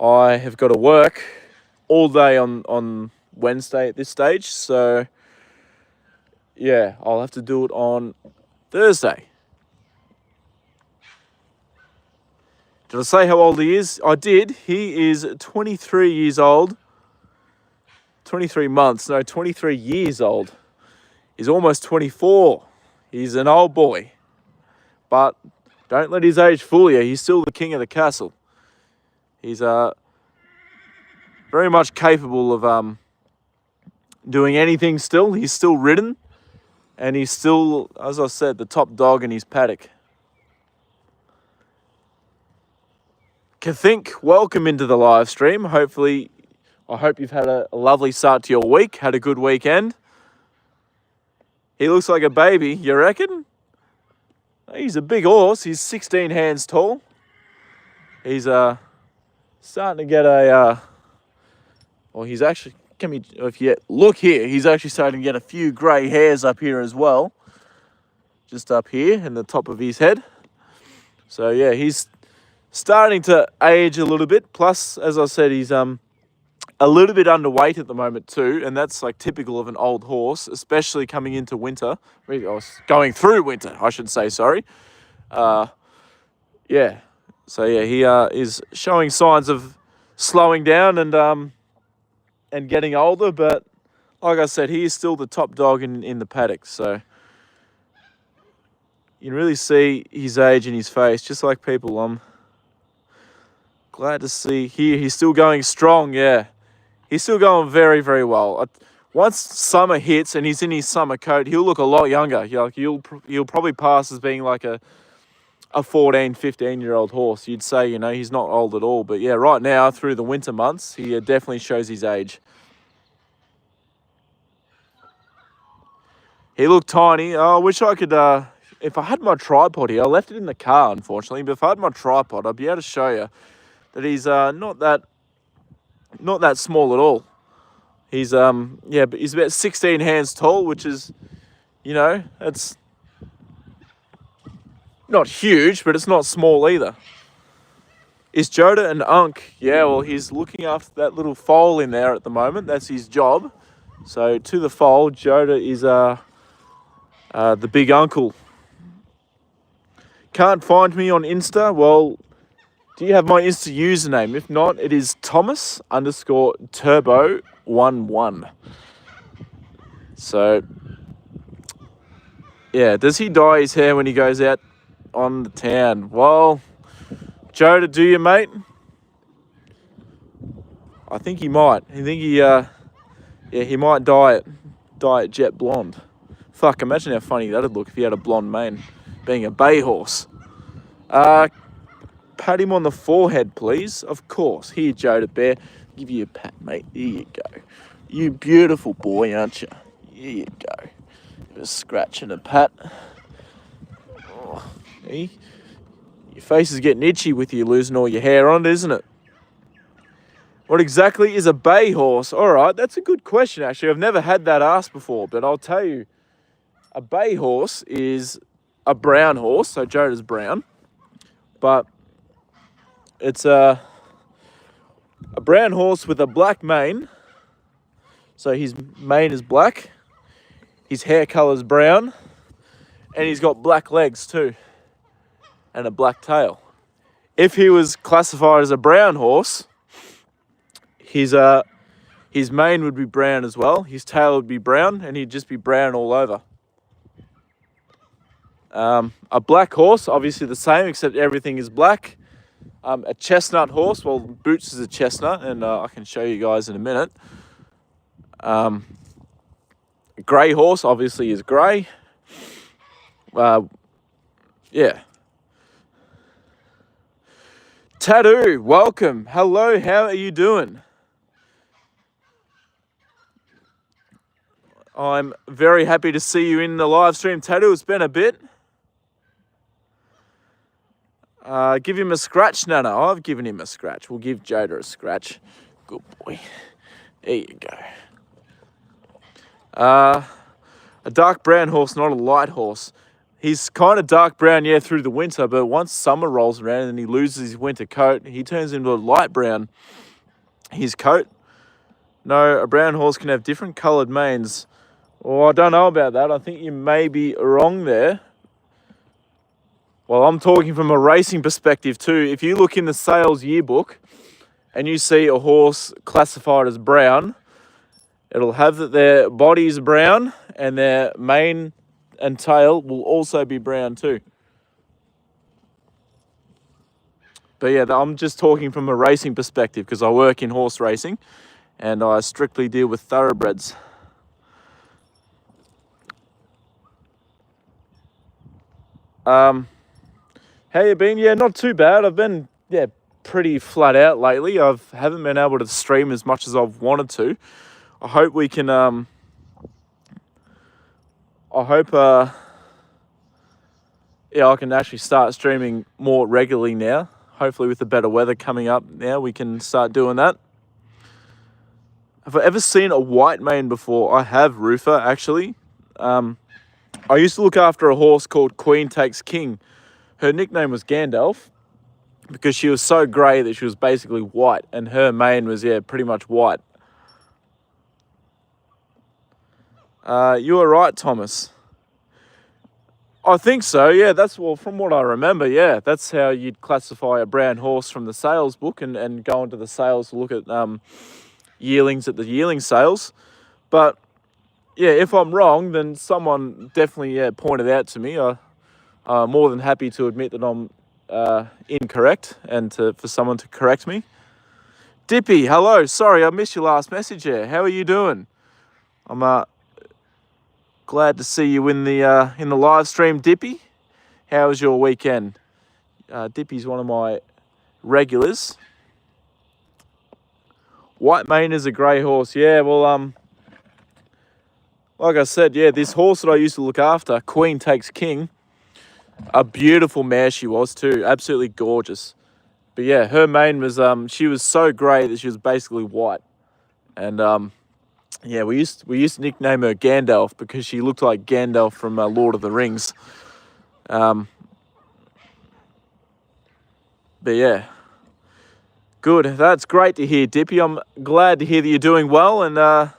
Speaker 1: I have got to work all day on Wednesday at this stage. So, yeah, I'll have to do it on Thursday. Did I say how old he is? I did. He is 23 years old. 23 months. No, 23 years old. He's almost 24. He's an old boy. But don't let his age fool you. He's still the king of the castle. He's very much capable of doing anything still. He's still ridden. And he's still, as I said, the top dog in his paddock. Kathink, welcome into the live stream. Hopefully, I hope you've had a lovely start to your week, had a good weekend. He looks like a baby, you reckon? He's a big horse. He's 16 hands tall. He's starting to get well, he's actually, if you look here, he's actually starting to get a few grey hairs up here as well. Just up here in the top of his head. So yeah, he's starting to age a little bit. Plus, as I said, he's a little bit underweight at the moment too, and that's like typical of an old horse, especially coming into winter. Going through winter, I should say. Sorry. Yeah. So yeah, he is showing signs of slowing down and getting older, but like I said, he is still the top dog in the paddock. So you can really see his age in his face, just like people. I'm glad to see here he's still going strong. Yeah, he's still going very, very well. Once summer hits and he's in his summer coat, he'll look a lot younger. He'll probably pass as being like a 14, 15-year-old horse. You'd say, you know, he's not old at all. But yeah, right now through the winter months, he definitely shows his age. He looked tiny. Oh, I wish I could, if I had my tripod here, I left it in the car, unfortunately. But if I had my tripod, I'd be able to show you that he's not that small at all. He's yeah, but he's about 16 hands tall, which is, you know, it's not huge, but it's not small either. Is Joda an unk? Yeah, well, he's looking after that little foal in there at the moment. That's his job. So to the foal, Joda is the big uncle. Can't find me on Insta? Well, do you have my Insta username? If not, it is Thomas_Turbo11. So, yeah, does he dye his hair when he goes out on the town? Well, Joda, do you, mate? I think he might. I think yeah, he might dye it jet blonde. Fuck, imagine how funny that'd look if he had a blonde mane, being a bay horse. Pat him on the forehead, please. Of course. Here, Joda Bear. Give you a pat, mate. Here you go. You beautiful boy, aren't you? Here you go. A scratch and a pat. Oh, see? Your face is getting itchy with you losing all your hair on it, isn't it? What exactly is a bay horse? All right, that's a good question, actually. I've never had that asked before, but I'll tell you. A bay horse is a brown horse, so Joda's brown, but it's a brown horse with a black mane. So his mane is black, his hair colour is brown, and he's got black legs too, and a black tail. If he was classified as a brown horse, his mane would be brown as well, his tail would be brown, and he'd just be brown all over. A black horse, obviously the same, except everything is black. A chestnut horse, well, Boots is a chestnut, and I can show you guys in a minute. A grey horse, obviously, is grey. Yeah. Tattoo, welcome. Hello, how are you doing? I'm very happy to see you in the live stream, Tattoo. It's been a bit. Give him a scratch, Nana. I've given him a scratch. We'll give Joda a scratch. Good boy. There you go. A dark brown horse, not a light horse. He's kind of dark brown, yeah, through the winter, but once summer rolls around and he loses his winter coat, he turns into a light brown, his coat. No, a brown horse can have different coloured manes. Well, I don't know about that. I think you may be wrong there. Well, I'm talking from a racing perspective too. If you look in the sales yearbook and you see a horse classified as brown, it'll have that their body is brown and their mane and tail will also be brown too. But yeah, I'm just talking from a racing perspective because I work in horse racing and I strictly deal with thoroughbreds. How you been? Yeah, not too bad. I've been, pretty flat out lately. I haven't been able to stream as much as I've wanted to. I hope we can, I can actually start streaming more regularly now. Hopefully with the better weather coming up now, we can start doing that. Have I ever seen a white mane before? I have, Rufa, actually. I used to look after a horse called Queen Takes King. Her nickname was Gandalf because she was so grey that she was basically white, and her mane was, pretty much white. You were right, Thomas. I think so, yeah. From what I remember, yeah. That's how you'd classify a brown horse from the sales book and go into the sales to look at yearlings at the yearling sales. But, yeah, if I'm wrong, then someone definitely pointed out to me. I'm more than happy to admit that I'm incorrect and for someone to correct me. Dippy, hello. Sorry, I missed your last message there. How are you doing? I'm glad to see you in the live stream, Dippy. How was your weekend? Dippy's one of my regulars. White mane is a grey horse. Yeah, well, like I said, this horse that I used to look after, Queen Takes King, a beautiful mare she was too, absolutely gorgeous. But yeah, her mane was, she was so grey that she was basically white. And we used to nickname her Gandalf because she looked like Gandalf from Lord of the Rings. But yeah, good. That's great to hear, Dippy. I'm glad to hear that you're doing well. And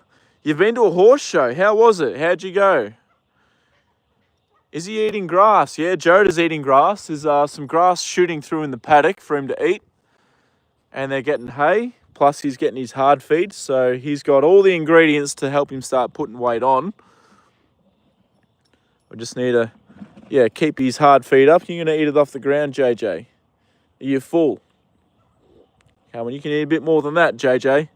Speaker 1: you've been to a horse show. How was it? How'd you go? Is he eating grass? Yeah, Joda's eating grass. There's some grass shooting through in the paddock for him to eat. And they're getting hay. Plus he's getting his hard feed. So he's got all the ingredients to help him start putting weight on. We just need to, keep his hard feed up. You're going to eat it off the ground, JJ. Are you full? Come on, you can eat a bit more than that, JJ.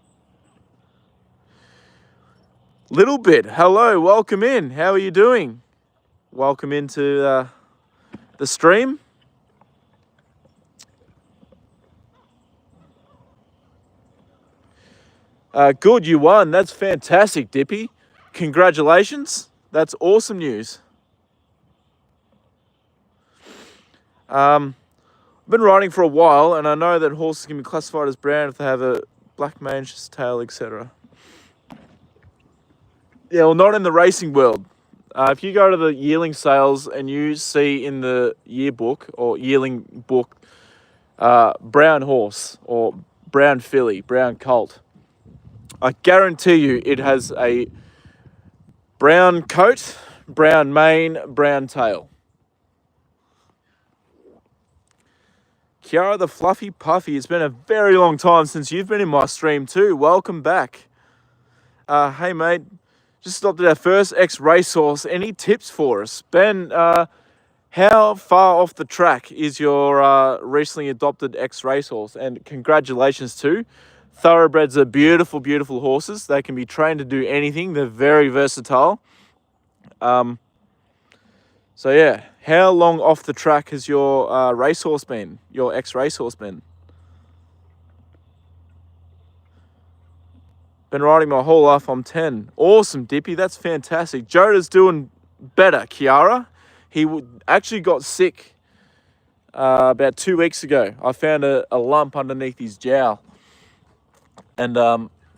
Speaker 1: Little bit. Hello, welcome in. How are you doing? Welcome into the stream. Good, you won. That's fantastic, Dippy. Congratulations. That's awesome news. I've been riding for a while, and I know that horses can be classified as brown if they have a black mane, tail, etc. Yeah, well, not in the racing world. If you go to the yearling sales and you see in the yearbook or yearling book brown horse or brown filly, brown colt, I guarantee you it has a brown coat, brown mane, brown tail. Kiara the Fluffy Puffy, it's been a very long time since you've been in my stream too. Welcome back. Hey mate, just stopped at our first Ex-Racehorse. Any tips for us? Ben, how far off the track is your recently adopted Ex-Racehorse? And congratulations too. Thoroughbreds are beautiful, beautiful horses. They can be trained to do anything. They're very versatile. So yeah, how long off the track has your racehorse been? Your Ex-Racehorse been? Been riding my whole life. I'm 10. Awesome, Dippy. That's fantastic. Joda's doing better, Kiara. He actually got sick about 2 weeks ago. I found a lump underneath his jowl. And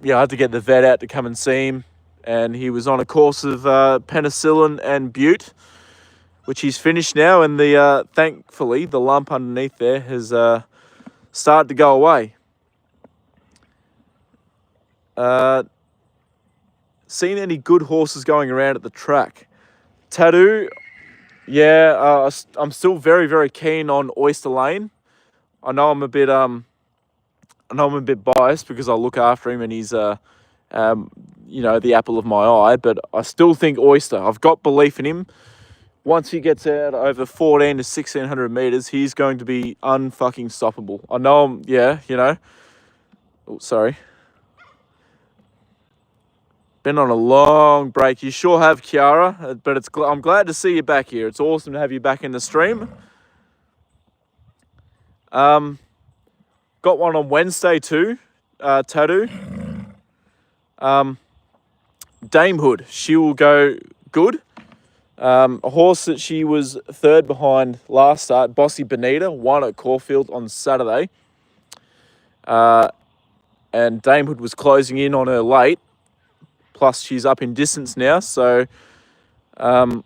Speaker 1: yeah, I had to get the vet out to come and see him. And he was on a course of penicillin and bute, which he's finished now. And thankfully, the lump underneath there has started to go away. Seen any good horses going around at the track? Tattoo, yeah, I'm still very, very keen on Oyster Lane. I know I'm a bit biased because I look after him and he's the apple of my eye, but I still think Oyster. I've got belief in him. Once he gets out over 14 to 1600 meters, he's going to be unfucking stoppable. I know him, Oh, sorry. Been on a long break. You sure have, Kiara, but I'm glad to see you back here. It's awesome to have you back in the stream. Got one on Wednesday too, Tattoo. Damehood, she will go good. A horse that she was third behind last start, Bossy Bonita, won at Caulfield on Saturday. And Damehood was closing in on her late. Plus, she's up in distance now. So, yeah,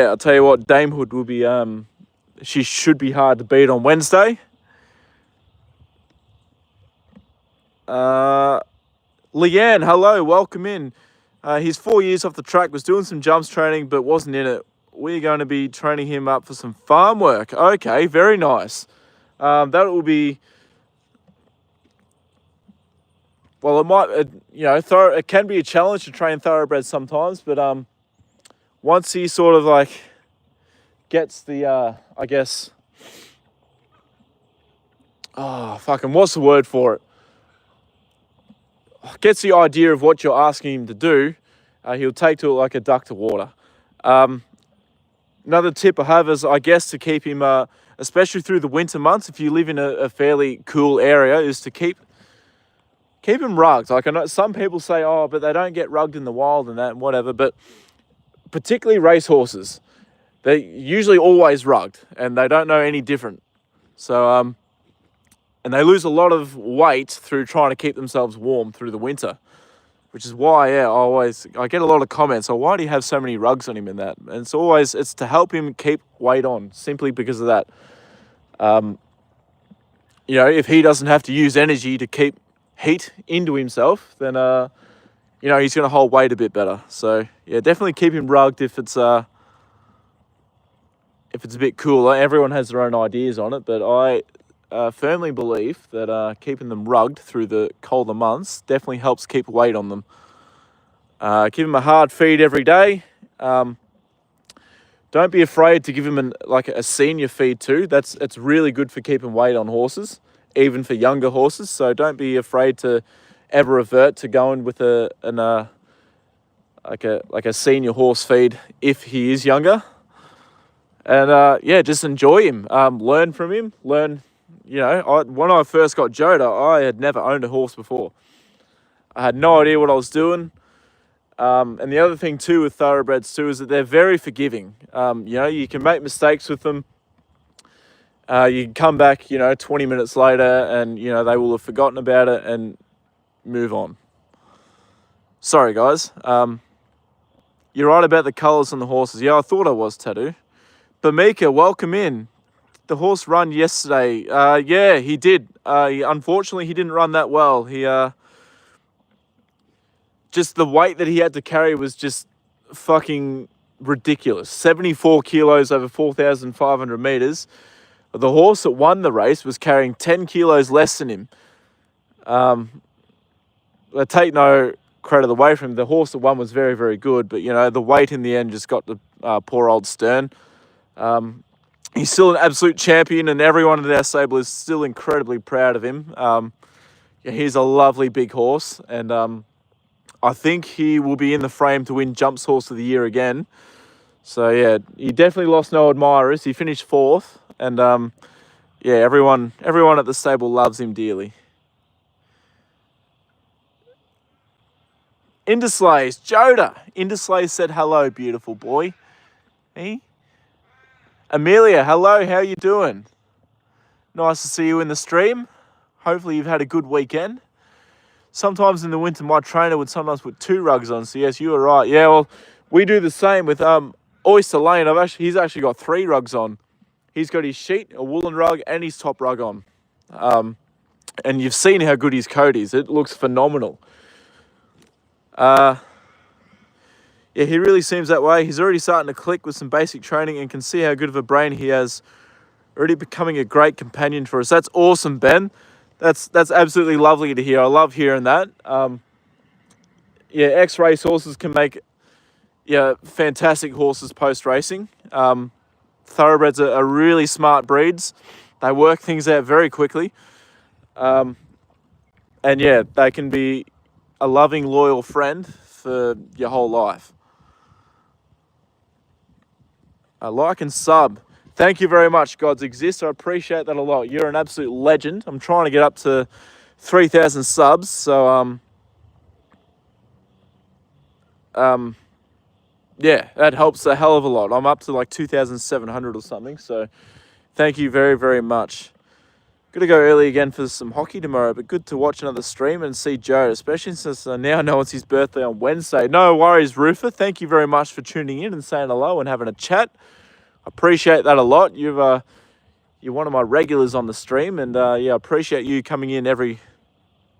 Speaker 1: I'll tell you what, Damehood will be, she should be hard to beat on Wednesday. Leanne, hello, welcome in. He's 4 years off the track, was doing some jumps training, but wasn't in it. We're going to be training him up for some farm work. Okay, very nice. That will be... Well, it might, it can be a challenge to train thoroughbreds sometimes, but once he sort of like gets the, what's the word for it? Gets the idea of what you're asking him to do, he'll take to it like a duck to water. Another tip I have is, to keep him, especially through the winter months, if you live in a fairly cool area, is to keep him rugged. Like, I know some people say, oh, but they don't get rugged in the wild and that and whatever, but particularly racehorses, they're usually always rugged and they don't know any different. So, and they lose a lot of weight through trying to keep themselves warm through the winter, which is why, I get a lot of comments, oh, why do you have so many rugs on him in that? And it's to help him keep weight on, simply because of that. If he doesn't have to use energy to keep heat into himself, then he's going to hold weight a bit better. So yeah, definitely keep him rugged if it's a bit cooler. Everyone has their own ideas on it, but I firmly believe that keeping them rugged through the colder months definitely helps keep weight on them. Give him a hard feed every day. Don't be afraid to give him a senior feed too. It's really good for keeping weight on horses, even for younger horses. So don't be afraid to ever revert to going with a senior horse feed if he is younger. And just enjoy him. Learn from him. When I first got Joda, I had never owned a horse before. I had no idea what I was doing. And the other thing too with thoroughbreds too is that they're very forgiving. You can make mistakes with them. You can come back, 20 minutes later and, they will have forgotten about it and move on. Sorry, guys. You're right about the colours on the horses. Yeah, I thought I was, Tattoo. Bamika, welcome in. The horse run yesterday. Yeah, he did. Unfortunately, he didn't run that well. He just the weight that he had to carry was just fucking ridiculous. 74 kilos over 4,500 meters. The horse that won the race was carrying 10 kilos less than him. I take no credit away from him. The horse that won was very, very good, but, the weight in the end just got to poor old Stern. He's still an absolute champion, and everyone at our stable is still incredibly proud of him. He's a lovely big horse, and I think he will be in the frame to win Jumps Horse of the Year again. So, yeah, he definitely lost no admirers. He finished 4th. And, everyone at the stable loves him dearly. Inderslay's Joda. Inderslay said hello, beautiful boy. Hey. Amelia, hello, how you doing? Nice to see you in the stream. Hopefully you've had a good weekend. Sometimes in the winter, my trainer would sometimes put 2 rugs on. So yes, you were right. Yeah, well, we do the same with Oyster Lane. He's actually got 3 rugs on. He's got his sheet, a woolen rug, and his top rug on. And you've seen how good his coat is. It looks phenomenal. Yeah, he really seems that way. He's already starting to click with some basic training and can see how good of a brain he has. Already becoming a great companion for us. That's awesome, Ben. That's absolutely lovely to hear. I love hearing that. Yeah, X-Race horses can make fantastic horses post-racing. Thoroughbreds are really smart breeds. They work things out very quickly. And yeah, they can be a loving, loyal friend for your whole life. Like and sub. Thank you very much, Gods Exist. I appreciate that a lot. You're an absolute legend. I'm trying to get up to 3,000 subs. So, yeah, that helps a hell of a lot. I'm up to like 2,700 or something. So thank you very, very much. Gonna go early again for some hockey tomorrow, but good to watch another stream and see Joe, especially since I now know it's his birthday on Wednesday. No worries, Rufa. Thank you very much for tuning in and saying hello and having a chat. Appreciate that a lot. You're one of my regulars on the stream, and yeah, appreciate you coming in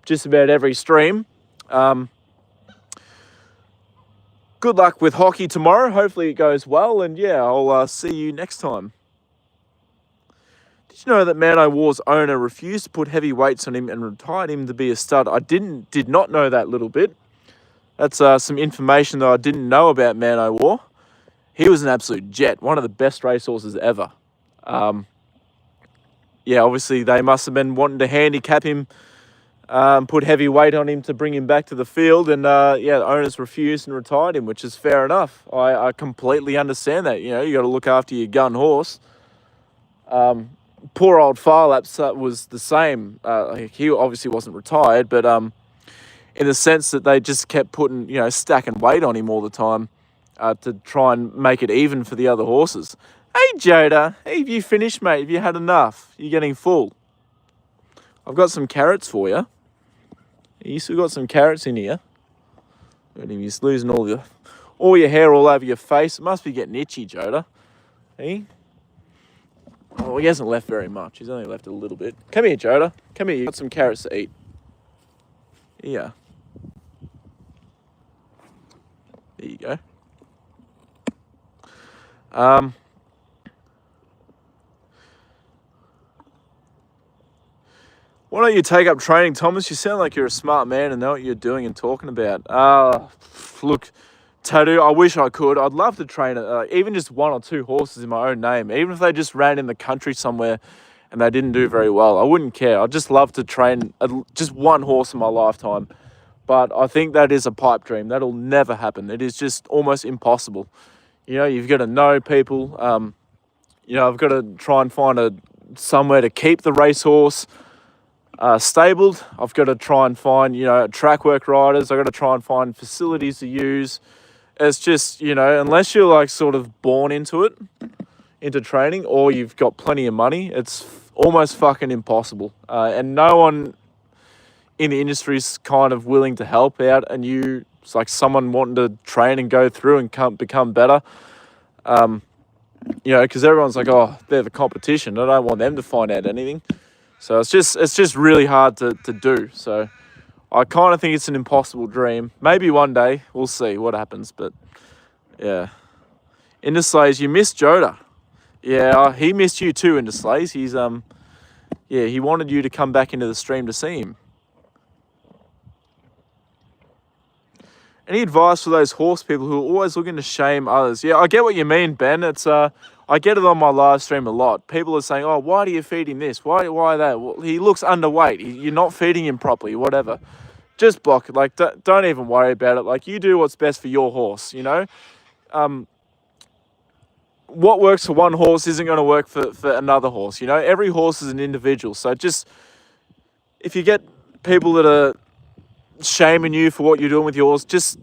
Speaker 1: just about every stream. Good luck with hockey tomorrow. Hopefully it goes well, and yeah, I'll see you next time. Did you know that Man O' War's owner refused to put heavy weights on him and retired him to be a stud? I did not know that little bit. That's some information that I didn't know about Man O' War. He was an absolute jet, one of the best racehorses ever. Yeah, obviously they must have been wanting to handicap him, put heavy weight on him to bring him back to the field, and yeah, the owners refused and retired him, which is fair enough. I completely understand that. You know, you got to look after your gun horse. Poor old Farlaps was the same. He obviously wasn't retired, but in the sense that they just kept putting, stacking weight on him all the time. To try and make it even for the other horses. Hey, Joda, have you finished, mate? Have you had enough? You're getting full. I've got some carrots for you. You still got some carrots in here. You're losing all your hair all over your face. It must be getting itchy, Joda. Hey? Oh, he hasn't left very much. He's only left a little bit. Come here, Joda. Come here. You got some carrots to eat. Yeah. There you go. Why don't you take up training, Thomas? You sound like you're a smart man and know what you're doing and talking about. Look, Tattoo, I wish I could. I'd love to train even just 1 or 2 horses in my own name, even if they just ran in the country somewhere and they didn't do very well. I wouldn't care. I'd just love to train just 1 horse in my lifetime. But I think that is a pipe dream. That'll never happen. It is just almost impossible. You've got to know people. I've got to try and find somewhere to keep the racehorse stabled. I've got to try and find, track work riders. I've got to try and find facilities to use. It's just, unless you're like sort of born into training, or you've got plenty of money, it's almost fucking impossible. And no one in the industry is kind of willing to help out, and it's like someone wanting to train and go through and become better. Because everyone's like, oh, they're the competition. I don't want them to find out anything. So it's just really hard to do. So I kind of think it's an impossible dream. Maybe one day we'll see what happens. But yeah, Inderslays, you missed Joda. Yeah, he missed you too, Inderslays. He's he wanted you to come back into the stream to see him. Any advice for those horse people who are always looking to shame others? Yeah, I get what you mean, Ben. It's I get it on my live stream a lot. People are saying, "Oh, why do you feed him this? Why that? Well, he looks underweight. You're not feeding him properly. Whatever. Just block it. Like, don't even worry about it. Like, you do what's best for your horse. What works for one horse isn't going to work for another horse. Every horse is an individual. So just if you get people that are shaming you for what you're doing with yours. Just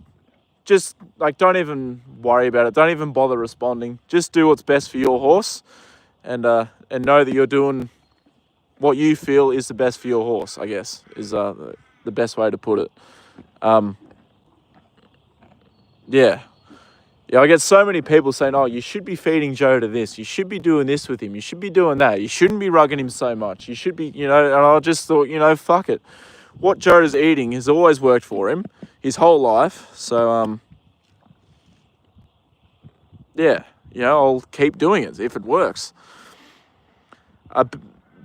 Speaker 1: like, don't even worry about it. Don't even bother responding. Just do what's best for your horse, and know that you're doing what you feel is the best for your horse, I guess, is the best way to put it. Yeah. Yeah, I get so many people saying, oh, you should be feeding Joda this. You should be doing this with him. You should be doing that. You shouldn't be rugging him so much. You should be, and I just thought, fuck it. What Joda's eating has always worked for him his whole life. So, yeah, I'll keep doing it if it works. A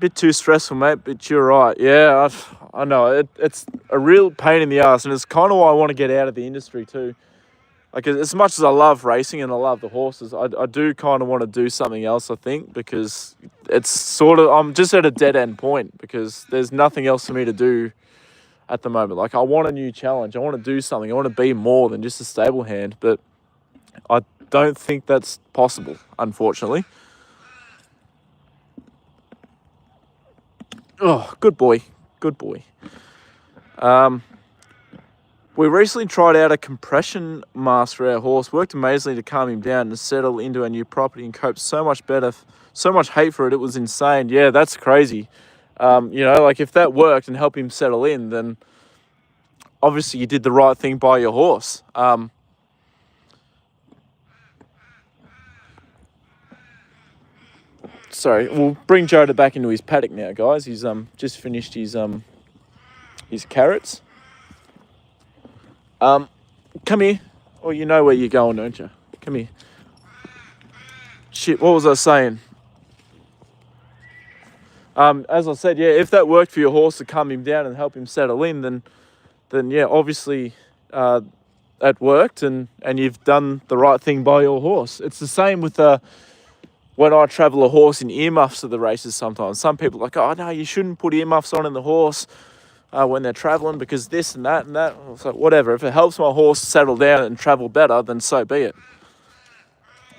Speaker 1: bit too stressful, mate, but you're right. Yeah, I know. It's a real pain in the ass, and it's kind of why I want to get out of the industry too. Like, as much as I love racing and I love the horses, I do kind of want to do something else, I think, because it's sort of, I'm just at a dead end point because there's nothing else for me to do at the moment. Like, I want a new challenge. I want to do something. I want to be more than just a stable hand, but I don't think that's possible, unfortunately. Oh, good boy. Good boy. We recently tried out a compression mask for our horse. Worked amazingly to calm him down and settle into our new property and cope so much better. So much hate for it. It was insane. Yeah, that's crazy. Like, if that worked and helped him settle in, then obviously you did the right thing by your horse. Sorry, we'll bring Joda back into his paddock now, guys. He's just finished his carrots. Come here. Oh, you know where you're going, don't you? Come here. Shit, what was I saying? As I said, yeah, if that worked for your horse to calm him down and help him settle in, then yeah, obviously it worked and you've done the right thing by your horse. It's the same with when I travel a horse in earmuffs at the races sometimes. Some people are like, oh, no, you shouldn't put earmuffs on in the horse when they're traveling because this and that and that. It's like, whatever. If it helps my horse settle down and travel better, then so be it.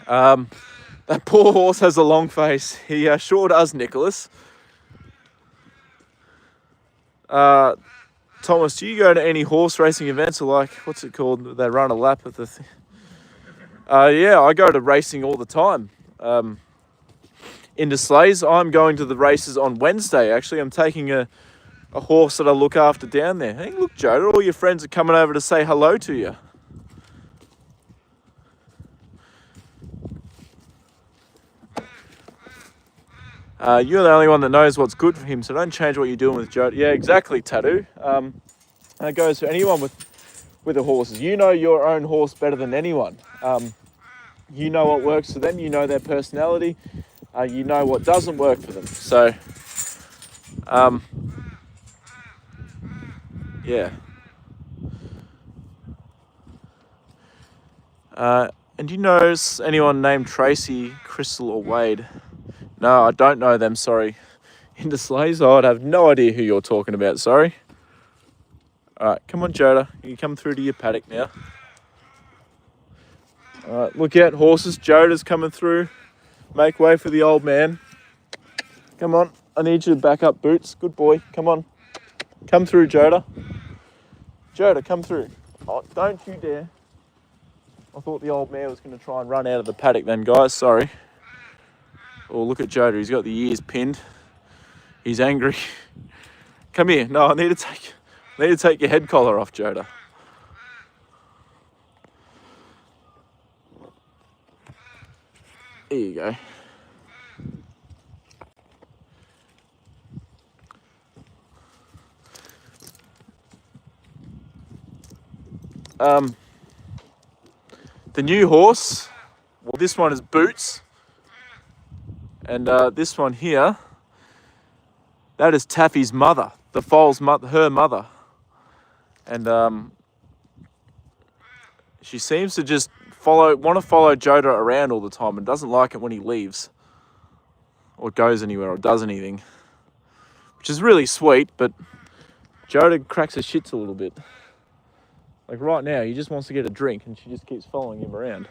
Speaker 1: That poor horse has a long face. He sure does, Nicholas. Thomas, do you go to any horse racing events or like, what's it called? They run a lap at the thing. Yeah, I go to racing all the time. Into sleighs. I'm going to the races on Wednesday, actually. I'm taking a horse that I look after down there. Hey, look, Joda, all your friends are coming over to say hello to you. You're the only one that knows what's good for him, so don't change what you're doing with Joda. Yeah, exactly, Tattoo. That goes for anyone with the horses. You know your own horse better than anyone. You know what works for them. You know their personality. You know what doesn't work for them. So, yeah. And you know anyone named Tracy, Crystal, or Wade? No, I don't know them, sorry. Into sleighs? I'd have no idea who you're talking about, sorry. Alright, come on, Joda. You come through to your paddock now. Alright, look out, horses. Joda's coming through. Make way for the old man. Come on, I need you to back up, Boots. Good boy, come on. Come through, Joda. Joda, come through. Oh, don't you dare. I thought the old man was going to try and run out of the paddock then, guys. Sorry. Oh, look at Joda. He's got the ears pinned. He's angry. Come here. No, I need to take your head collar off, Joda. There you go. The new horse, well, this one is Boots. And this one here, that is Taffy's mother, the foal's mother, her mother. And she seems to just want to follow Joda around all the time and doesn't like it when he leaves or goes anywhere or does anything, which is really sweet, but Joda cracks her shits a little bit. Like right now, he just wants to get a drink and she just keeps following him around.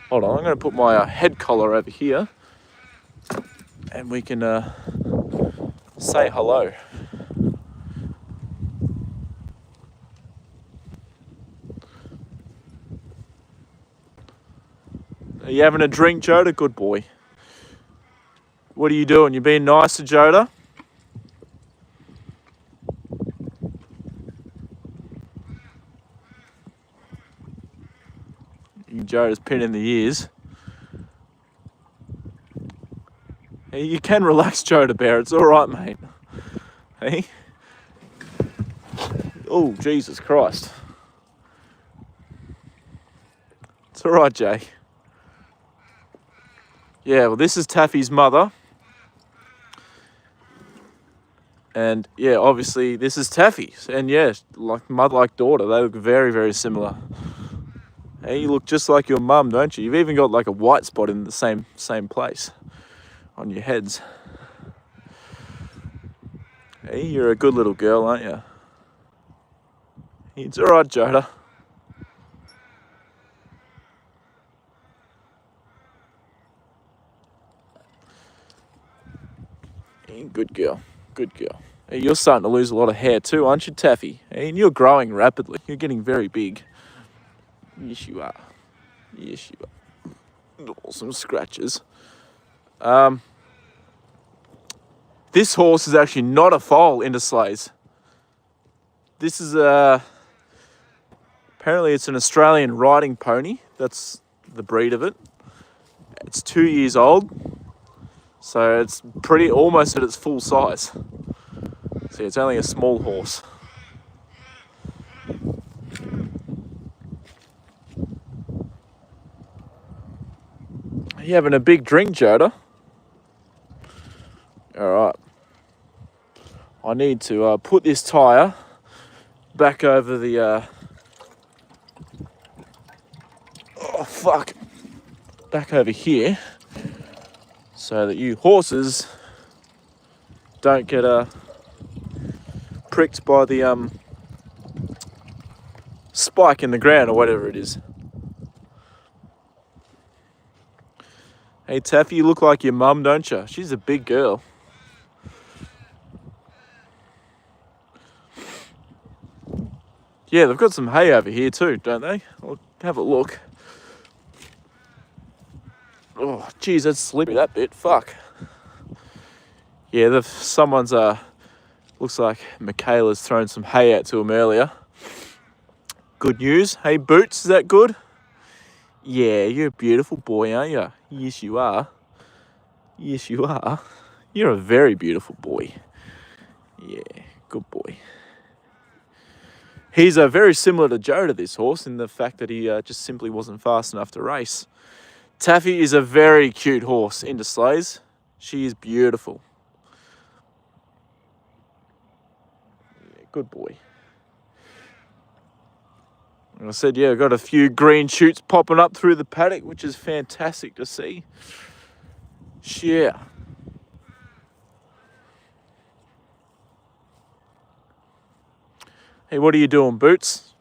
Speaker 1: Hold on, I'm going to put my head collar over here and we can say hello. Are you having a drink, Joda? Good boy. What are you doing? You being nice to Joda? Joda's pinning the ears. Hey, you can relax, Joda Bear. It's all right, mate. Hey? Oh, Jesus Christ. It's all right, Jay. Yeah, well, this is Taffy's mother. And, yeah, obviously, this is Taffy. And, yeah, like mother, like daughter. They look very, very similar. Hey, you look just like your mum, don't you? You've even got, like, a white spot in the same place on your heads. Hey, you're a good little girl, aren't you? It's all right, Joda. Hey, good girl. Good girl. Hey, you're starting to lose a lot of hair too, aren't you, Taffy? Hey, and you're growing rapidly. You're getting very big. Yes, you are. Yes, you are. Oh, some scratches. This horse is actually not a foal into sleighs. This is apparently it's an Australian riding pony. That's the breed of it. It's 2 years old. So it's pretty almost at its full size. See, it's only a small horse. Are you having a big drink, Joda? All right. I need to put this tyre back over the... oh, fuck. Back over here so that you horses don't get pricked by the spike in the ground or whatever it is. Hey, Taffy, you look like your mum, don't you? She's a big girl. Yeah, they've got some hay over here too, don't they? I'll have a look. Oh, geez, that's slippery, that bit. Fuck. Yeah, someone's, looks like Michaela's thrown some hay out to him earlier. Good news. Hey, Boots, is that good? Yeah, you're a beautiful boy, aren't you? Yes, you are. Yes, you are. You're a very beautiful boy. Yeah, good boy. He's very similar to Joda, this horse, in the fact that he just simply wasn't fast enough to race. Taffy is a very cute horse into sleighs. She is beautiful. Yeah, good boy. And I said, yeah, I've got a few green shoots popping up through the paddock, which is fantastic to see. Yeah. Hey, what are you doing, Boots?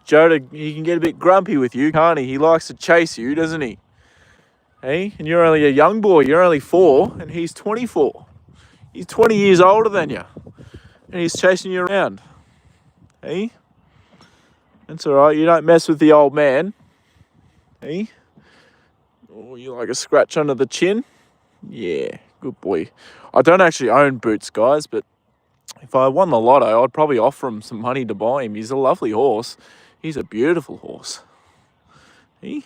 Speaker 1: Joda, he can get a bit grumpy with you, can't he? He likes to chase you, doesn't he? Hey, and you're only a young boy. You're only 4, and he's 24. He's 20 years older than you, and he's chasing you around. Hey? That's all right. You don't mess with the old man. Hey? Oh, you like a scratch under the chin? Yeah, good boy. I don't actually own Boots, guys, but if I won the lotto, I'd probably offer him some money to buy him. He's a lovely horse. He's a beautiful horse. Hey?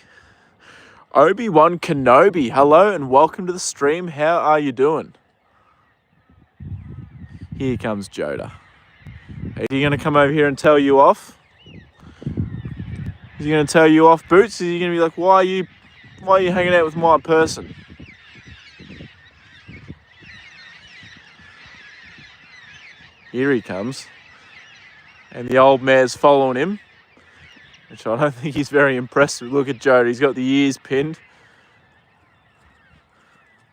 Speaker 1: Obi-Wan Kenobi, hello and welcome to the stream. How are you doing? Here comes Joda. Are you going to come over here and tell you off? Is he going to tell you off, Boots? Is he going to be like, why are you hanging out with my person? Here he comes. And the old mare's following him, which I don't think he's very impressed with. Look at Joda, he's got the ears pinned.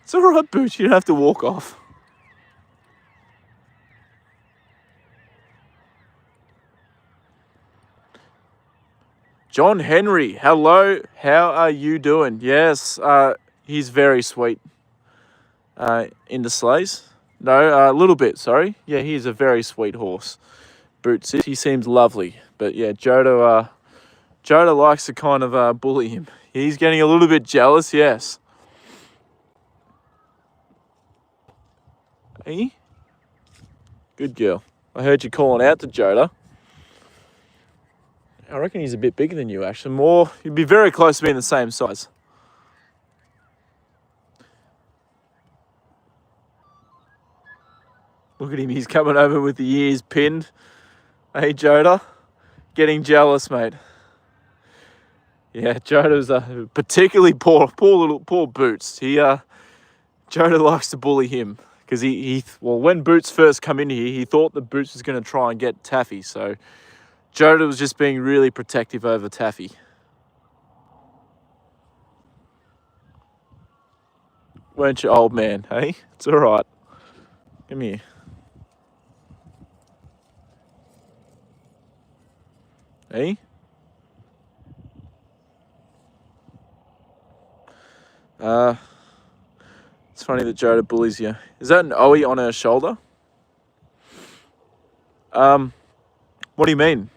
Speaker 1: It's all right, Boots, you don't have to walk off. John Henry, hello, how are you doing? Yes, he's very sweet. Into sleighs? No, a little bit, sorry. Yeah, he's a very sweet horse. Boots is. He seems lovely. But yeah, Joda likes to kind of bully him. He's getting a little bit jealous, yes. Hey? Good girl. I heard you calling out to Joda. I reckon he's a bit bigger than you, actually. More, you'd be very close to being the same size. Look at him, he's coming over with the ears pinned. Hey, Joda. Getting jealous, mate. Yeah, Joda's particularly poor Boots. Joda likes to bully him because well, when Boots first come in here, he thought that Boots was going to try and get Taffy. So Joda was just being really protective over Taffy. Weren't you, old man? Hey, it's all right. Come here. Hey. It's funny that Joda bullies you. Is that an Owie on her shoulder? What do you mean?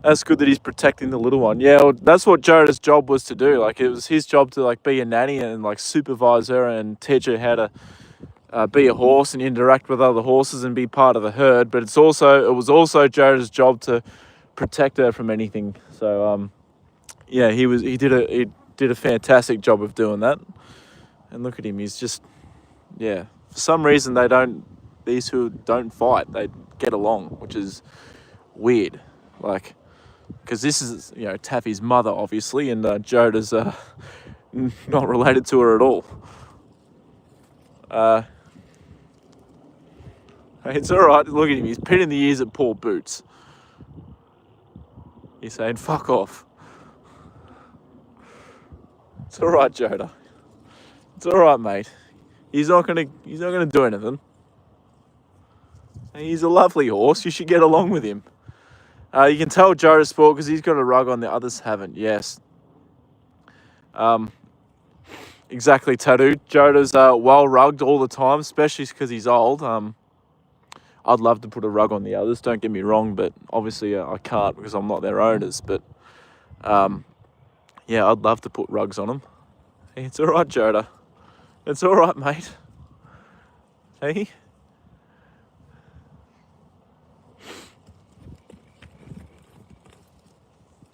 Speaker 1: That's good that he's protecting the little one. Yeah, well, that's what Joda's job was to do. Like, it was his job to like be a nanny and like supervise her and teach her how to be a horse and interact with other horses and be part of the herd. But it was also Joda's job to protect her from anything. So yeah, he did a fantastic job of doing that. And look at him, he's just, yeah. For some reason these two don't fight. They get along, which is weird. Like, because this is, Taffy's mother, obviously, and Joda's not related to her at all. It's all right. Look at him. He's pinning the ears at poor Boots. He's saying, fuck off. It's all right, Joda. It's all right, mate. He's not gonna do anything. He's a lovely horse. You should get along with him. You can tell Joda's sport because he's got a rug on, the others haven't. Yes. Exactly, Tattoo. Joda's well rugged all the time, especially because he's old. I'd love to put a rug on the others, don't get me wrong, but obviously I can't because I'm not their owners. But yeah, I'd love to put rugs on them. Hey, it's all right, Joda. It's all right, mate. Hey?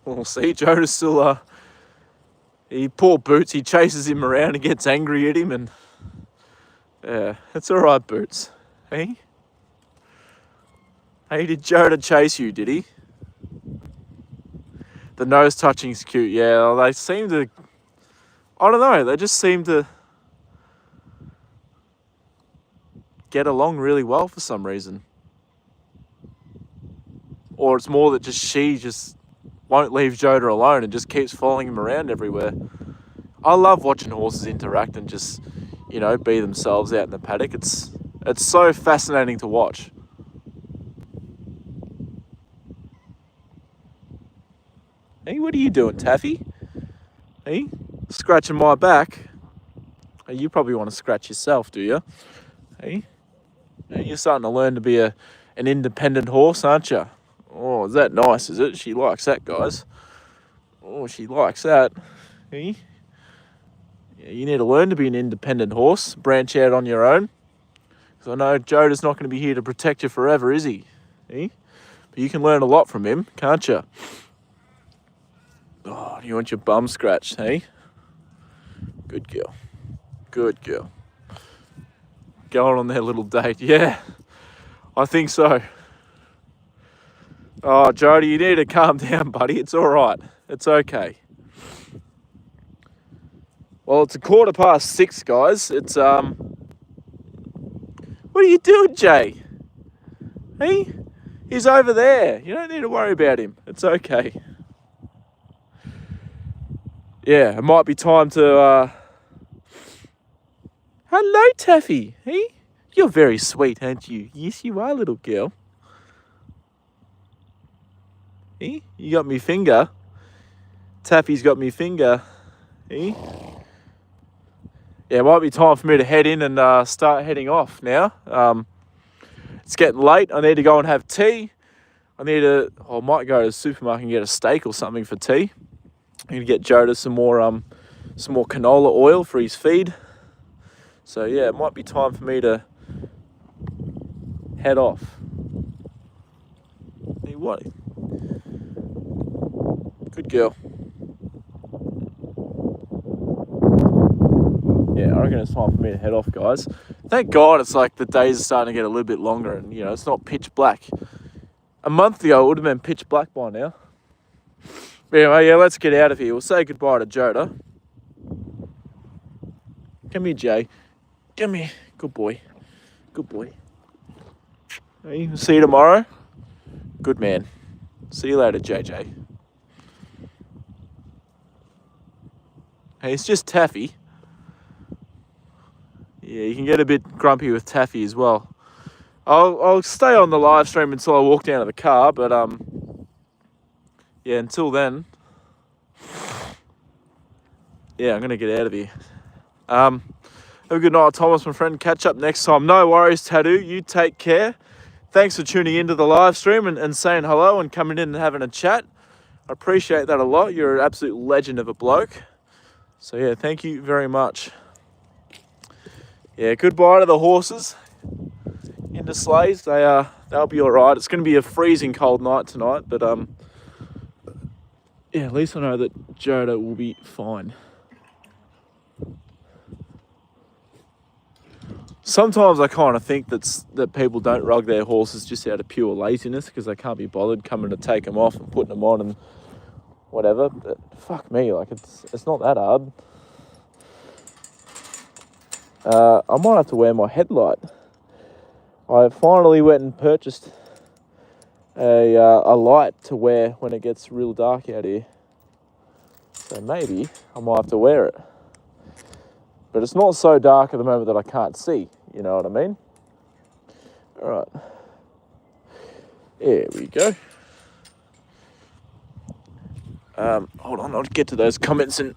Speaker 1: Well, see, Joda's still, poor Boots, he chases him around and gets angry at him, and yeah, it's all right, Boots. Hey? Hey, did Joda chase you, did he? The nose touching's cute, yeah, they seem to, I don't know, they just seem to get along really well for some reason. Or it's more that she just won't leave Joda alone and just keeps following him around everywhere. I love watching horses interact and just, be themselves out in the paddock. It's so fascinating to watch. Hey, what are you doing, Taffy? Hey, scratching my back. Hey, you probably want to scratch yourself, do you? Hey, you're starting to learn to be an independent horse, aren't you? Oh, is that nice, is it? She likes that, guys. Oh, she likes that. Hey? Yeah, you need to learn to be an independent horse. Branch out on your own. Because I know Joda's not going to be here to protect you forever, is he? Hey? But you can learn a lot from him, can't you? Oh, you want your bum scratched, hey? Good girl. Good girl. Going on their little date. Yeah, I think so. Oh, Jody, you need to calm down, buddy. It's all right. It's okay. Well, it's 6:15, guys. It's, What are you doing, Jay? Hey? He's over there. You don't need to worry about him. It's okay. Yeah, it might be time to, Hello, Taffy. Hey? You're very sweet, aren't you? Yes, you are, little girl. Hey? You got me finger. Taffy's got me finger. Hey? Yeah, it might be time for me to head in and start heading off now. It's getting late. I need to go and have tea. I might go to the supermarket and get a steak or something for tea. I'm gonna get Joda some more canola oil for his feed. So yeah, it might be time for me to head off. Hey, what? Good girl. Yeah, I reckon it's time for me to head off, guys. Thank God it's like the days are starting to get a little bit longer and, you know, it's not pitch black. A month ago, it would have been pitch black by now. But anyway, yeah, let's get out of here. We'll say goodbye to Joda. Come here, Jay. Come here. Good boy. Good boy. Hey, see you tomorrow. Good man. See you later, JJ. Hey, it's just Taffy. Yeah, you can get a bit grumpy with Taffy as well. I'll stay on the live stream until I walk down to the car, but yeah, until then, yeah, I'm gonna get out of here. Have a good night, Thomas, my friend. Catch up next time. No worries, Tattoo. You take care. Thanks for tuning into the live stream and saying hello and coming in and having a chat. I appreciate that a lot. You're an absolute legend of a bloke. So yeah, thank you very much. Yeah, goodbye to the horses in the sleighs. They'll be all right. It's going to be a freezing cold night tonight, but yeah, at least I know that Joda will be fine. Sometimes I kind of think that people don't rug their horses just out of pure laziness because they can't be bothered coming to take them off and putting them on and whatever. But fuck me, like it's not that hard. I might have to wear my headlight. I finally went and purchased a light to wear when it gets real dark out here. So maybe I might have to wear it. But it's not so dark at the moment that I can't see, you know what I mean? All right. There we go. Hold on, I'll get to those comments in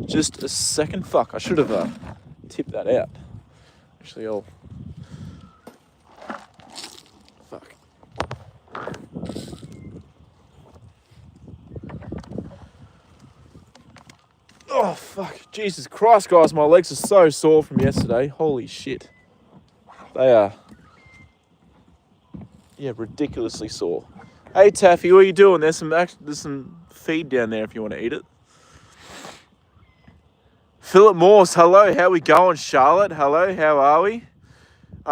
Speaker 1: just a second. Fuck, I should have tipped that out. Actually, I'll... Fuck. Oh, fuck. Jesus Christ, guys. My legs are so sore from yesterday. Holy shit. They are, yeah, ridiculously sore. Hey, Taffy, what are you doing? There's some feed down there if you want to eat it. Philip Morse, hello. How we going? Charlotte, hello. How are we?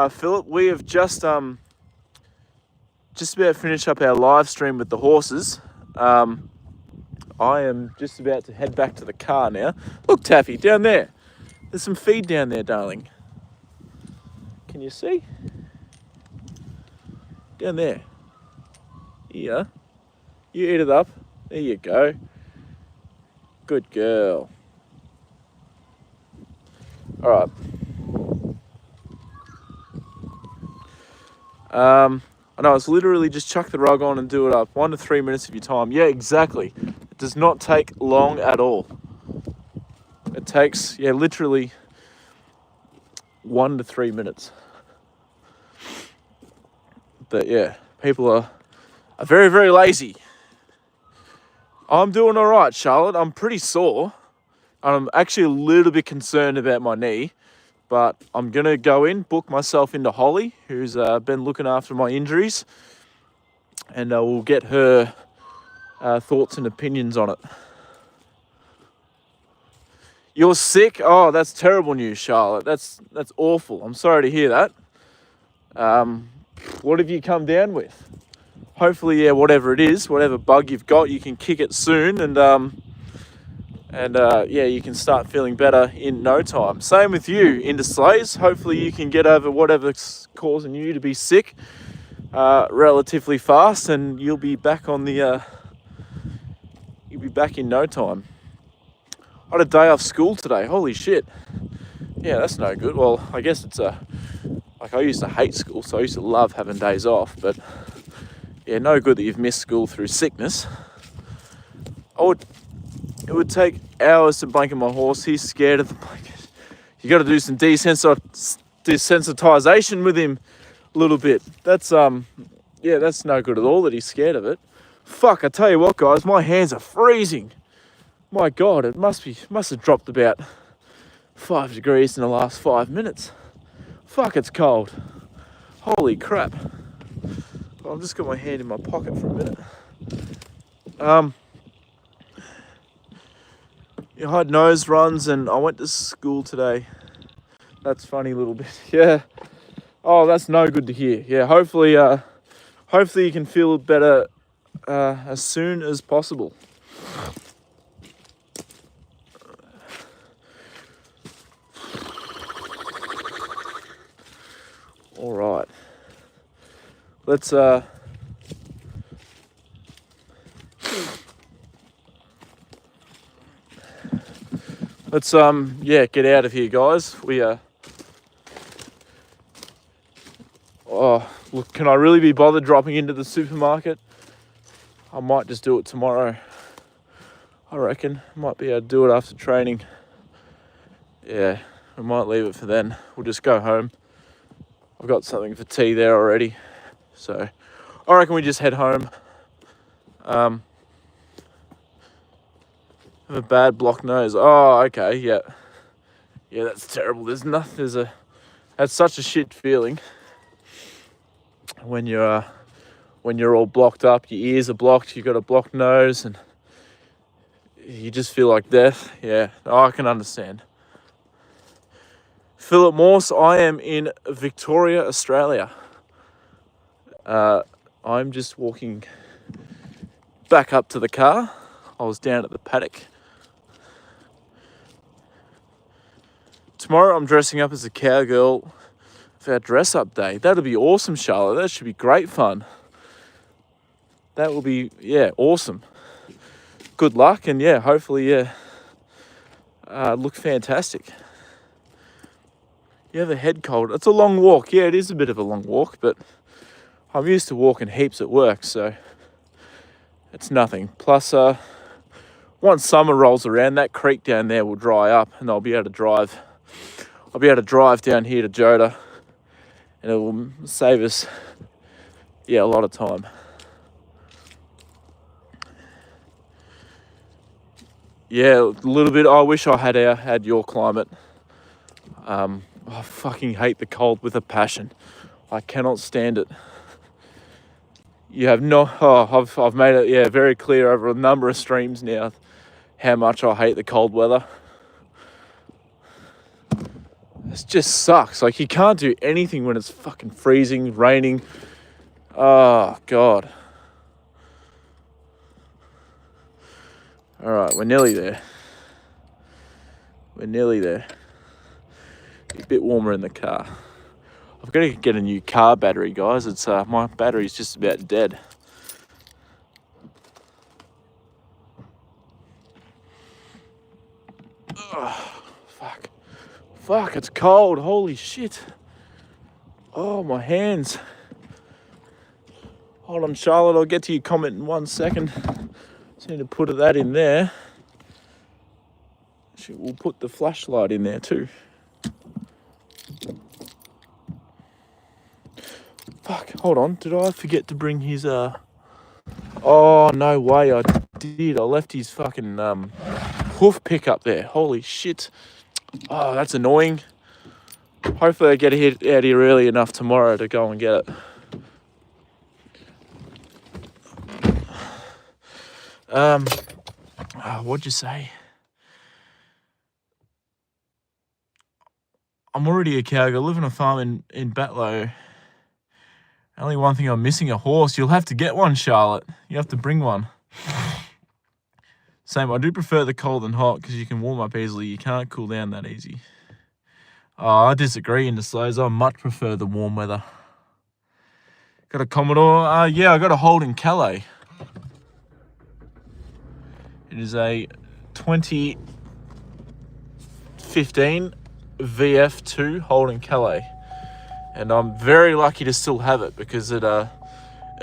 Speaker 1: Philip, we have just about finished up our live stream with the horses. I am just about to head back to the car now. Look, Taffy, down there. There's some feed down there, darling. Can you see? Down there. Here. You eat it up. There you go. Good girl. All right. I know, it's literally just chuck the rug on and do it up. 1 to 3 minutes of your time. Yeah, exactly. It does not take long at all. It takes, yeah, literally 1 to 3 minutes. But yeah, people are very, very lazy. I'm doing all right, Charlotte. I'm pretty sore. I'm actually a little bit concerned about my knee. But I'm going to go in, book myself into Holly, who's been looking after my injuries. And we'll get her thoughts and opinions on it. You're sick? Oh, that's terrible news, Charlotte. That's awful. I'm sorry to hear that. What have you come down with? Hopefully, yeah, whatever it is, whatever bug you've got, you can kick it soon. And yeah, you can start feeling better in no time. Same with you, into sleighs. Hopefully you can get over whatever's causing you to be sick relatively fast, and you'll be back on the. You'll be back in no time. I had a day off school today. Holy shit. Yeah, that's no good. Well, I guess it's like I used to hate school, so I used to love having days off. But yeah, no good that you've missed school through sickness. It would take hours to blanket my horse. He's scared of the blanket. You got to do some desensitization with him a little bit. That's yeah, that's no good at all that he's scared of it. Fuck, I tell you what, guys, my hands are freezing. My God, it must have dropped about 5 degrees in the last 5 minutes. Fuck, it's cold. Holy crap. Well, I've just got my hand in my pocket for a minute. I had nose runs and I went to school today. That's funny little bit. Yeah. Oh, that's no good to hear. Yeah, hopefully you can feel better as soon as possible. All right. Let's get out of here, guys. Oh, look, can I really be bothered dropping into the supermarket? I might just do it tomorrow. I reckon. Might be able to do it after training. Yeah, I might leave it for then. We'll just go home. I've got something for tea there already. So I reckon we just head home. Have a bad blocked nose. Oh, okay, yeah. Yeah, that's terrible. That's such a shit feeling. When you're all blocked up, your ears are blocked, you've got a blocked nose, and you just feel like death. Yeah, I can understand. Philip Morse, I am in Victoria, Australia. I'm just walking back up to the car. I was down at the paddock. Tomorrow I'm dressing up as a cowgirl for our dress up day. That'll be awesome, Charlotte. That should be great fun. That will be, yeah, awesome. Good luck, and yeah, hopefully, look fantastic. You have a head cold. It's a long walk. Yeah, it is a bit of a long walk, but I'm used to walking heaps at work, so it's nothing. Plus, once summer rolls around, that creek down there will dry up, and I'll be able to drive. I'll be able to drive down here to Joda, and it will save us, a lot of time. Yeah, a little bit. I wish I had your climate. I fucking hate the cold with a passion. I cannot stand it. You have no. Oh, I've made it very clear over a number of streams now how much I hate the cold weather. It just sucks. Like, you can't do anything when it's fucking freezing, raining. Oh God. All right, we're nearly there. It's a bit warmer in the car. I've got to get a new car battery, guys. It's my battery's just about dead. Oh, fuck, it's cold. Holy shit. Oh, my hands. Hold on, Charlotte. I'll get to your comment in 1 second. Just need to put that in there. We'll put the flashlight in there too. Fuck, hold on. Did I forget to bring his, Oh, no way, I did. I left his fucking, hoof pick up there. Holy shit. Oh, that's annoying. Hopefully I get out here early enough tomorrow to go and get it. What'd you say? I'm already a cowgirl. I live on a farm in Batlow. Only one thing I'm missing, a horse. You'll have to get one, Charlotte. You have to bring one. Same, I do prefer the cold and hot because you can warm up easily. You can't cool down that easy. Oh, I disagree in the slows. I much prefer the warm weather. Got a Commodore. Yeah, I got a Holden Calais. It is a 2015 VF2 Holden Calais. And I'm very lucky to still have it because it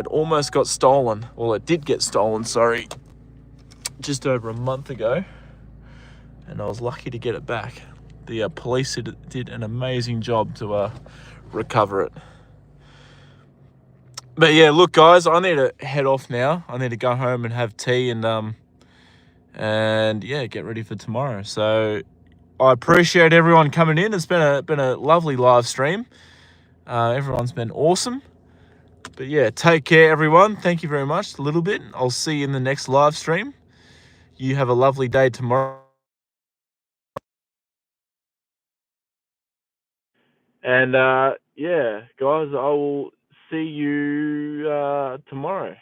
Speaker 1: almost got stolen. Well, it did get stolen, sorry, just over a month ago. And I was lucky to get it back. The police did an amazing job to recover it. But yeah, look, guys, I need to head off now. I need to go home and have tea and and yeah, get ready for tomorrow. So I appreciate everyone coming in. It's been a lovely live stream. Everyone's been awesome. But yeah, take care, everyone. Thank you very much. A little bit. I'll see you in the next live stream. You have a lovely day tomorrow. And yeah, guys, I will see you tomorrow.